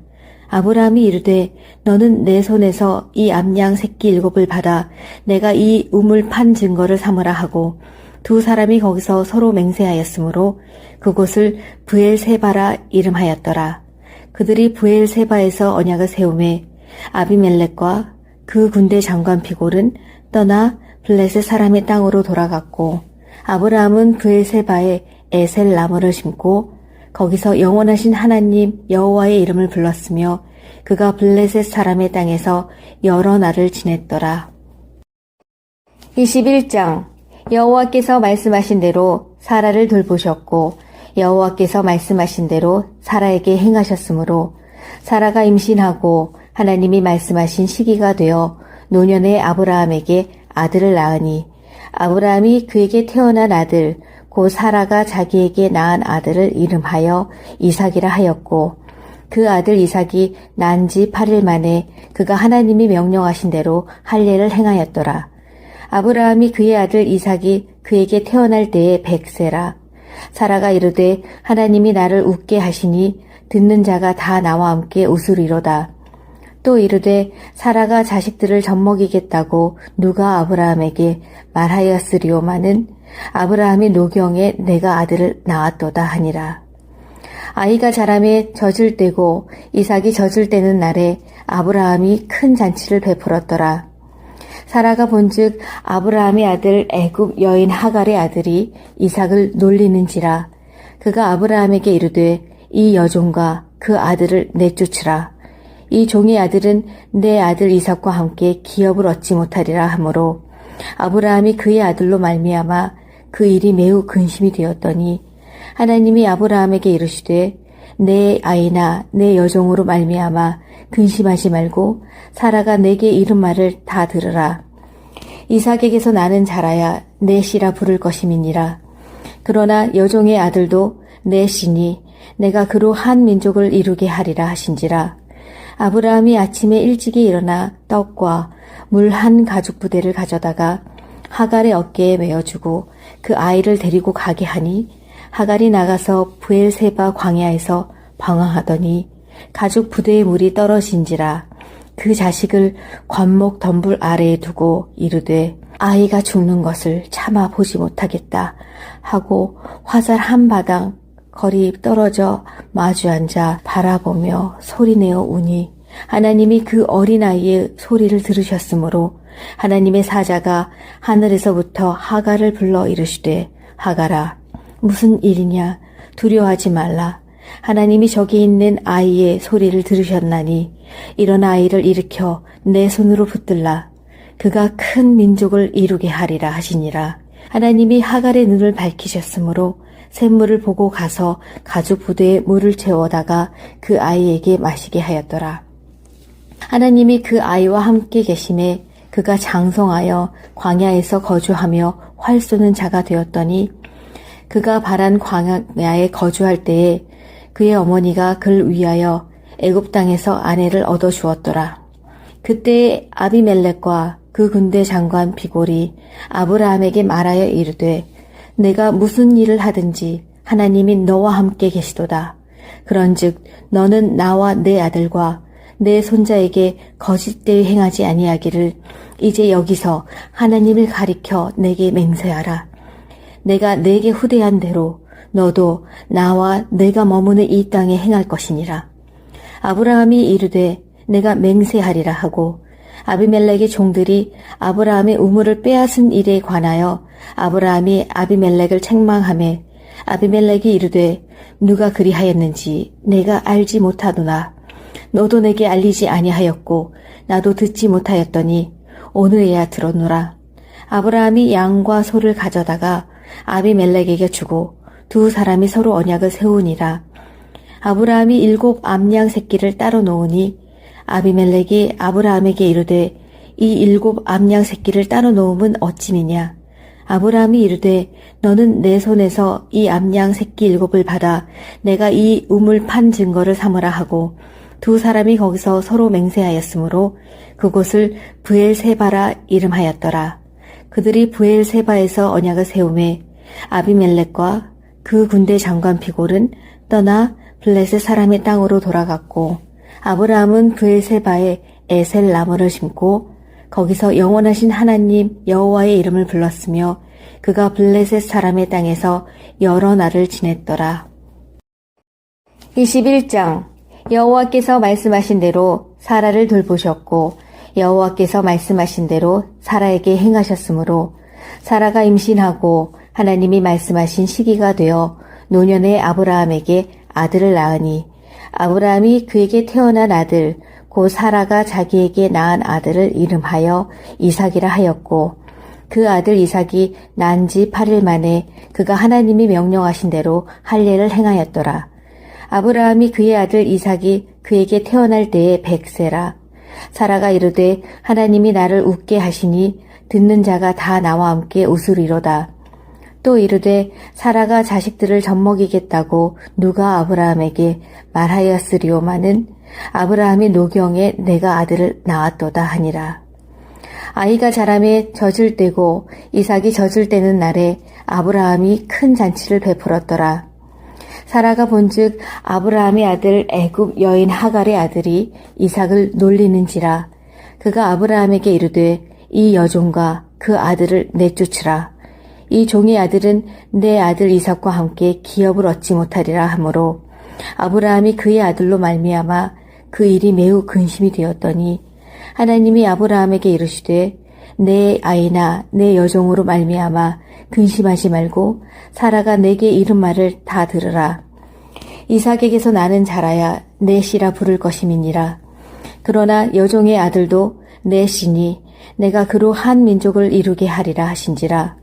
아브라함이 이르되 너는 내 손에서 이 암양 새끼 7을 받아 내가 이 우물 판 증거를 삼으라 하고 두 사람이 거기서 서로 맹세하였으므로 그곳을 브엘세바라 이름하였더라. 그들이 브엘세바에서 언약을 세우매 아비멜렉과 그 군대 장관 비골은 떠나 블레셋 사람의 땅으로 돌아갔고 아브라함은 브엘세바에 에셀 나무를 심고 거기서 영원하신 하나님 여호와의 이름을 불렀으며 그가 블레셋 사람의 땅에서 여러 날을 지냈더라. 21장 여호와께서 말씀하신 대로 사라를 돌보셨고 여호와께서 말씀하신 대로 사라에게 행하셨으므로 사라가 임신하고 하나님이 말씀하신 시기가 되어 노년의 아브라함에게 아들을 낳으니 아브라함이 그에게 태어난 아들 곧 사라가 자기에게 낳은 아들을 이름하여 이삭이라 하였고 그 아들 이삭이 난 지 8일 만에 그가 하나님이 명령하신 대로 할례를 행하였더라. 아브라함이 그의 아들 이삭이 그에게 태어날 때에 100세라. 사라가 이르되 하나님이 나를 웃게 하시니 듣는 자가 다 나와 함께 웃으리로다. 또 이르되 사라가 자식들을 젖먹이겠다고 누가 아브라함에게 말하였으리오마는 아브라함이 노경에 내가 아들을 낳았도다 하니라. 아이가 자라매 젖을 떼고 이삭이 젖을 떼는 날에 아브라함이 큰 잔치를 베풀었더라. 사라가 본즉 아브라함의 아들 애굽 여인 하갈의 아들이 이삭을 놀리는지라. 그가 아브라함에게 이르되 이 여종과 그 아들을 내쫓으라. 이 종의 아들은 내 아들 이삭과 함께 기업을 얻지 못하리라 하므로 아브라함이 그의 아들로 말미암아 그 일이 매우 근심이 되었더니 하나님이 아브라함에게 이르시되 내 아이나 내 여종으로 말미암아 근심하지 말고 사라가 내게 이른 말을 다 들으라. 이삭에게서 나는 자라야 내 씨라 부를 것임이니라. 그러나 여종의 아들도 내 씨니 내가 그로 한 민족을 이루게 하리라 하신지라. 아브라함이 아침에 일찍이 일어나 떡과 물 한 가죽 부대를 가져다가 하갈의 어깨에 메어주고 그 아이를 데리고 가게 하니 하갈이 나가서 브엘세바 광야에서 방황하더니 가죽 부대의 물이 떨어진지라. 그 자식을 관목 덤불 아래에 두고 이르되 아이가 죽는 것을 참아 보지 못하겠다 하고 화살 한 바당 거리 떨어져 마주 앉아 바라보며 소리내어 우니 하나님이 그 어린아이의 소리를 들으셨으므로 하나님의 사자가 하늘에서부터 하갈을 불러 이르시되 하갈아 무슨 일이냐 두려워하지 말라. 하나님이 저기 있는 아이의 소리를 들으셨나니 일어나 아이를 일으켜 내 손으로 붙들라. 그가 큰 민족을 이루게 하리라 하시니라. 하나님이 하갈의 눈을 밝히셨으므로 샘물을 보고 가서 가죽 부대에 물을 채워다가 그 아이에게 마시게 하였더라. 하나님이 그 아이와 함께 계심에 그가 장성하여 광야에서 거주하며 활 쏘는 자가 되었더니 그가 바란 광야에 거주할 때에 그의 어머니가 그를 위하여 애굽 땅에서 아내를 얻어 주었더라. 그때 아비멜렉과 그 군대 장관 비골이 아브라함에게 말하여 이르되 내가 무슨 일을 하든지 하나님이 너와 함께 계시도다. 그런즉 너는 나와 내 아들과 내 손자에게 거짓되이 행하지 아니하기를 이제 여기서 하나님을 가리켜 내게 맹세하라. 내가 내게 후대한 대로 너도 나와 내가 머무는 이 땅에 행할 것이니라. 아브라함이 이르되 내가 맹세하리라 하고 아비멜렉의 종들이 아브라함의 우물을 빼앗은 일에 관하여 아브라함이 아비멜렉을 책망하매 아비멜렉이 이르되 누가 그리하였는지 내가 알지 못하도다. 너도 내게 알리지 아니하였고 나도 듣지 못하였더니 오늘에야 들었노라. 아브라함이 양과 소를 가져다가 아비멜렉에게 주고 두 사람이 서로 언약을 세우니라. 아브라함이 7 암양 새끼를 따로 놓으니 아비멜렉이 아브라함에게 이르되 이 7 암양 새끼를 따로 놓음은 어찌미냐. 아브라함이 이르되 너는 내 손에서 이 암양 새끼 7을 받아 내가 이 우물 판 증거를 삼으라 하고 두 사람이 거기서 서로 맹세하였으므로 그곳을 브엘세바라 이름하였더라. 그들이 브엘세바에서 언약을 세우매 아비멜렉과 그 군대 장관 비골은 떠나 블레셋 사람의 땅으로 돌아갔고 아브라함은 브엘세바에 에셀 나무를 심고 거기서 영원하신 하나님 여호와의 이름을 불렀으며 그가 블레셋 사람의 땅에서 여러 날을 지냈더라. 21장 여호와께서 말씀하신 대로 사라를 돌보셨고 여호와께서 말씀하신 대로 사라에게 행하셨으므로 사라가 임신하고 하나님이 말씀하신 시기가 되어 노년의 아브라함에게 아들을 낳으니 아브라함이 그에게 태어난 아들 곧 사라가 자기에게 낳은 아들을 이름하여 이삭이라 하였고 그 아들 이삭이 난 지 8일 만에 그가 하나님이 명령하신 대로 할례를 행하였더라. 아브라함이 그의 아들 이삭이 그에게 태어날 때에 100세라. 사라가 이르되 하나님이 나를 웃게 하시니 듣는 자가 다 나와 함께 웃으리로다. 또 이르되 사라가 자식들을 젖먹이겠다고 누가 아브라함에게 말하였으리오마는 아브라함이 노경에 내가 아들을 낳았도다 하니라. 아이가 자라매 젖을 떼고 이삭이 젖을 떼는 날에 아브라함이 큰 잔치를 베풀었더라. 사라가 본즉 아브라함의 아들 애굽 여인 하갈의 아들이 이삭을 놀리는지라. 그가 아브라함에게 이르되 이 여종과 그 아들을 내쫓으라. 이 종의 아들은 내 아들 이삭과 함께 기업을 얻지 못하리라 하므로 아브라함이 그의 아들로 말미암아 그 일이 매우 근심이 되었더니 하나님이 아브라함에게 이르시되 내 아이나 내 여종으로 말미암아 근심하지 말고 사라가 내게 이른 말을 다 들으라. 이삭에게서 나는 자라야 내 씨라 부를 것임이니라. 그러나 여종의 아들도 내 씨니 내가 그로 한 민족을 이루게 하리라 하신지라.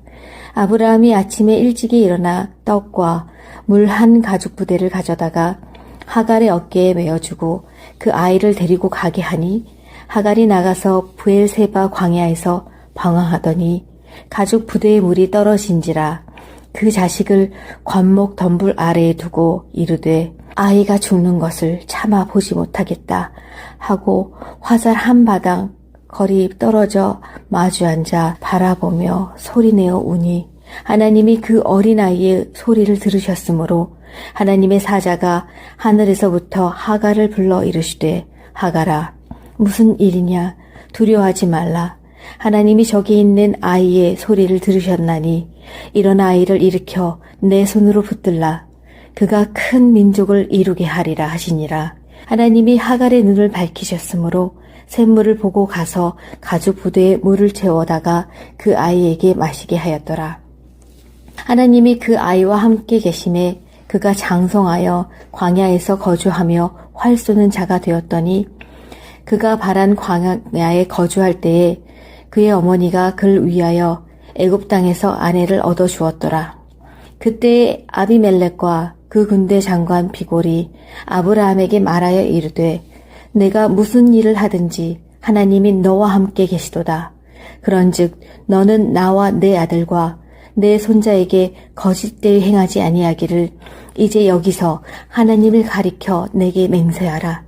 아브라함이 아침에 일찍이 일어나 떡과 물 한 가죽 부대를 가져다가 하갈의 어깨에 메어주고 그 아이를 데리고 가게 하니 하갈이 나가서 브엘세바 광야에서 방황하더니 가죽 부대의 물이 떨어진지라. 그 자식을 관목 덤불 아래에 두고 이르되 아이가 죽는 것을 참아 보지 못하겠다 하고 화살 한 바당 거리 떨어져 마주 앉아 바라보며 소리내어 우니 하나님이 그 어린아이의 소리를 들으셨으므로 하나님의 사자가 하늘에서부터 하갈을 불러 이르시되 하갈아 무슨 일이냐 두려워하지 말라. 하나님이 저기 있는 아이의 소리를 들으셨나니 일어나 아이를 일으켜 내 손으로 붙들라. 그가 큰 민족을 이루게 하리라 하시니라. 하나님이 하갈의 눈을 밝히셨으므로 샘물을 보고 가서 가죽 부대에 물을 채워다가 그 아이에게 마시게 하였더라. 하나님이 그 아이와 함께 계심에 그가 장성하여 광야에서 거주하며 활 쏘는 자가 되었더니 그가 바란 광야에 거주할 때에 그의 어머니가 그를 위하여 애굽 땅에서 아내를 얻어 주었더라. 그때 아비멜렉과 그 군대 장관 비골이 아브라함에게 말하여 이르되 내가 무슨 일을 하든지 하나님이 너와 함께 계시도다. 그런즉 너는 나와 내 아들과 내 손자에게 거짓되이 행하지 아니하기를 이제 여기서 하나님을 가리켜 내게 맹세하라.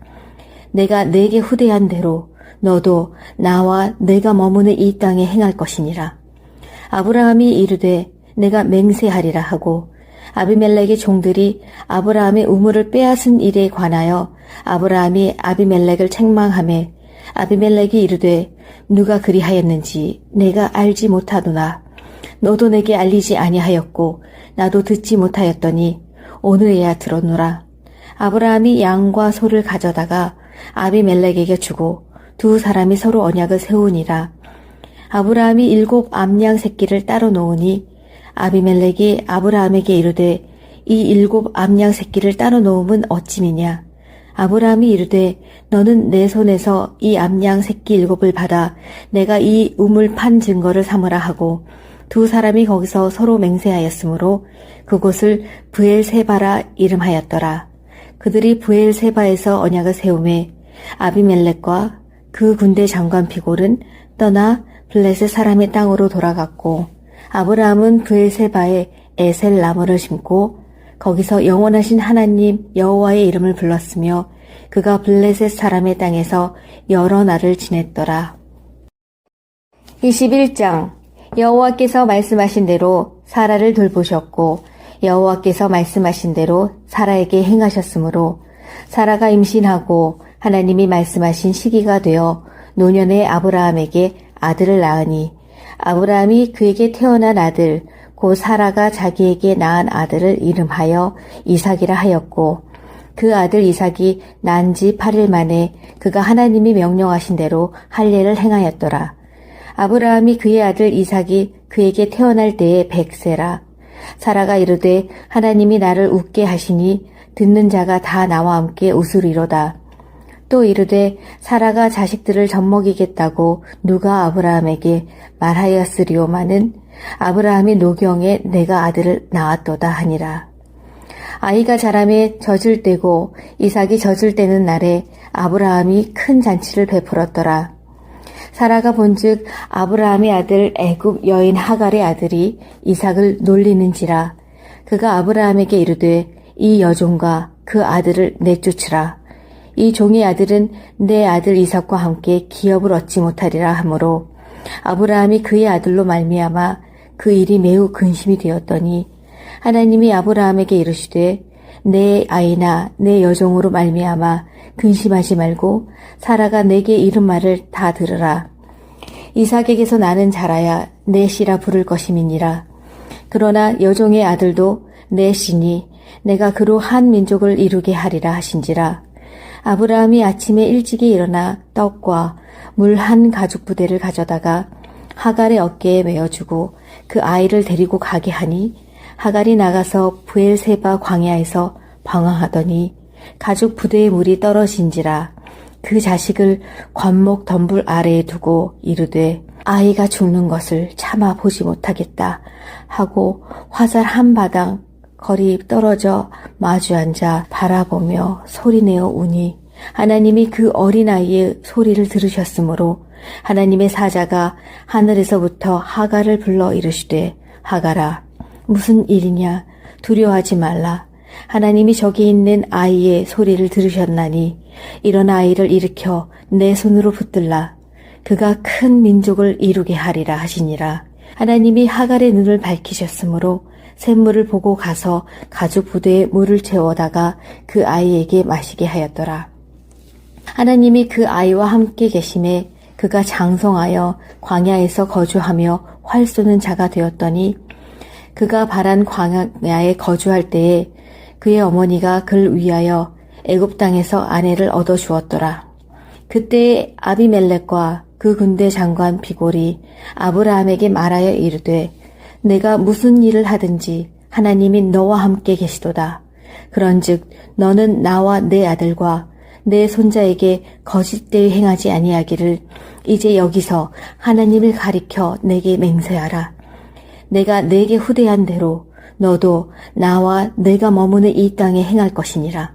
내가 내게 후대한 대로 너도 나와 내가 머무는 이 땅에 행할 것이니라. 아브라함이 이르되 내가 맹세하리라 하고 아비멜렉의 종들이 아브라함의 우물을 빼앗은 일에 관하여 아브라함이 아비멜렉을 책망하매 아비멜렉이 이르되 누가 그리하였는지 내가 알지 못하도다. 너도 내게 알리지 아니하였고 나도 듣지 못하였더니 오늘에야 들었노라. 아브라함이 양과 소를 가져다가 아비멜렉에게 주고 두 사람이 서로 언약을 세우니라. 아브라함이 7 암양 새끼를 따로 놓으니 아비멜렉이 아브라함에게 이르되 이 7 암양 새끼를 따로 놓음은 어찌미냐. 아브라함이 이르되 너는 내 손에서 이 암양 새끼 7을 받아 내가 이 우물 판 증거를 삼으라 하고 두 사람이 거기서 서로 맹세하였으므로 그곳을 브엘세바라 이름하였더라. 그들이 브엘세바에서 언약을 세우매 아비멜렉과 그 군대 장관 비골은 떠나 블레셋 사람의 땅으로 돌아갔고 아브라함은 브엘세바에 에셀 나무를 심고 거기서 영원하신 하나님 여호와의 이름을 불렀으며 그가 블레셋 사람의 땅에서 여러 날을 지냈더라. 21장 여호와께서 말씀하신 대로 사라를 돌보셨고 여호와께서 말씀하신 대로 사라에게 행하셨으므로 사라가 임신하고 하나님이 말씀하신 시기가 되어 노년의 아브라함에게 아들을 낳으니 아브라함이 그에게 태어난 아들 곧 사라가 자기에게 낳은 아들을 이름하여 이삭이라 하였고 그 아들 이삭이 난 지 8일 만에 그가 하나님이 명령하신 대로 할례를 행하였더라. 아브라함이 그의 아들 이삭이 그에게 태어날 때에 100세라. 사라가 이르되 하나님이 나를 웃게 하시니 듣는 자가 다 나와 함께 웃으리로다. 또 이르되 사라가 자식들을 젖먹이겠다고 누가 아브라함에게 말하였으리오마는 아브라함이 노경에 내가 아들을 낳았도다 하니라. 아이가 자라매 젖을 떼고 이삭이 젖을 떼는 날에 아브라함이 큰 잔치를 베풀었더라. 사라가 본즉 아브라함의 아들 애굽 여인 하갈의 아들이 이삭을 놀리는지라. 그가 아브라함에게 이르되 이 여종과 그 아들을 내쫓으라. 이 종의 아들은 내 아들 이삭과 함께 기업을 얻지 못하리라 하므로 아브라함이 그의 아들로 말미암아 그 일이 매우 근심이 되었더니 하나님이 아브라함에게 이르시되 내 아이나 내 여종으로 말미암아 근심하지 말고 사라가 내게 이른 말을 다 들으라. 이삭에게서 나는 자라야 내 씨라 부를 것임이니라. 그러나 여종의 아들도 내 씨니 내가 그로 한 민족을 이루게 하리라 하신지라. 아브라함이 아침에 일찍이 일어나 떡과 물 한 가죽 부대를 가져다가 하갈의 어깨에 메어주고 그 아이를 데리고 가게 하니 하갈이 나가서 브엘세바 광야에서 방황하더니 가죽 부대의 물이 떨어진지라 그 자식을 관목 덤불 아래에 두고 이르되 아이가 죽는 것을 참아 보지 못하겠다 하고 화살 한 바당 거리 떨어져 마주 앉아 바라보며 소리내어 우니 하나님이 그 어린아이의 소리를 들으셨으므로 하나님의 사자가 하늘에서부터 하갈을 불러 이르시되 하갈아 무슨 일이냐 두려워하지 말라 하나님이 저기 있는 아이의 소리를 들으셨나니 이런 아이를 일으켜 내 손으로 붙들라 그가 큰 민족을 이루게 하리라 하시니라. 하나님이 하갈의 눈을 밝히셨으므로 샘물을 보고 가서 가죽 부대에 물을 채워다가 그 아이에게 마시게 하였더라. 하나님이 그 아이와 함께 계심에 그가 장성하여 광야에서 거주하며 활 쏘는 자가 되었더니 그가 바란 광야에 거주할 때에 그의 어머니가 그를 위하여 애굽 땅에서 아내를 얻어 주었더라. 그때 아비멜렉과 그 군대 장관 비골이 아브라함에게 말하여 이르되 내가 무슨 일을 하든지 하나님이 너와 함께 계시도다. 그런즉 너는 나와 내 아들과 내 손자에게 거짓되이 행하지 아니하기를 이제 여기서 하나님을 가리켜 내게 맹세하라. 내가 내게 후대한 대로 너도 나와 내가 머무는 이 땅에 행할 것이니라.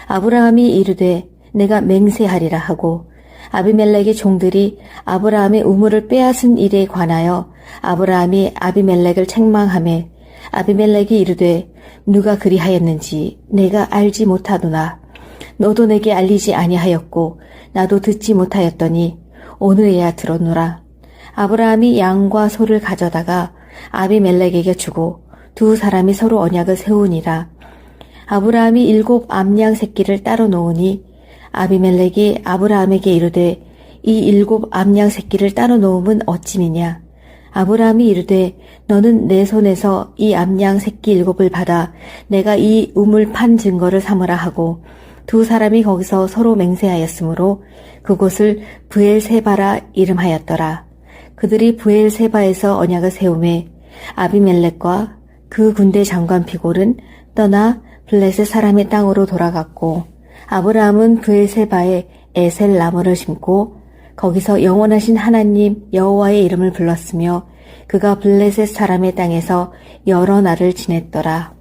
아브라함이 이르되 내가 맹세하리라 하고 아비멜렉의 종들이 아브라함의 우물을 빼앗은 일에 관하여 아브라함이 아비멜렉을 책망하매 아비멜렉이 이르되 누가 그리하였는지 내가 알지 못하도다. 너도 내게 알리지 아니하였고 나도 듣지 못하였더니 오늘에야 들었노라. 아브라함이 양과 소를 가져다가 아비멜렉에게 주고 두 사람이 서로 언약을 세우니라. 아브라함이 7 암양 새끼를 따로 놓으니 아비멜렉이 아브라함에게 이르되 이 7 암양 새끼를 따로 놓음은 어찌미냐. 아브라함이 이르되 너는 내 손에서 이 암양 새끼 7을 받아 내가 이 우물 판 증거를 삼으라 하고 두 사람이 거기서 서로 맹세하였으므로 그곳을 브엘세바라 이름하였더라. 그들이 브엘세바에서 언약을 세우매 아비멜렉과 그 군대 장관 비골은 떠나 블레셋 사람의 땅으로 돌아갔고 아브라함은 브엘세바에 에셀 나무를 심고 거기서 영원하신 하나님 여호와의 이름을 불렀으며 그가 블레셋 사람의 땅에서 여러 날을 지냈더라.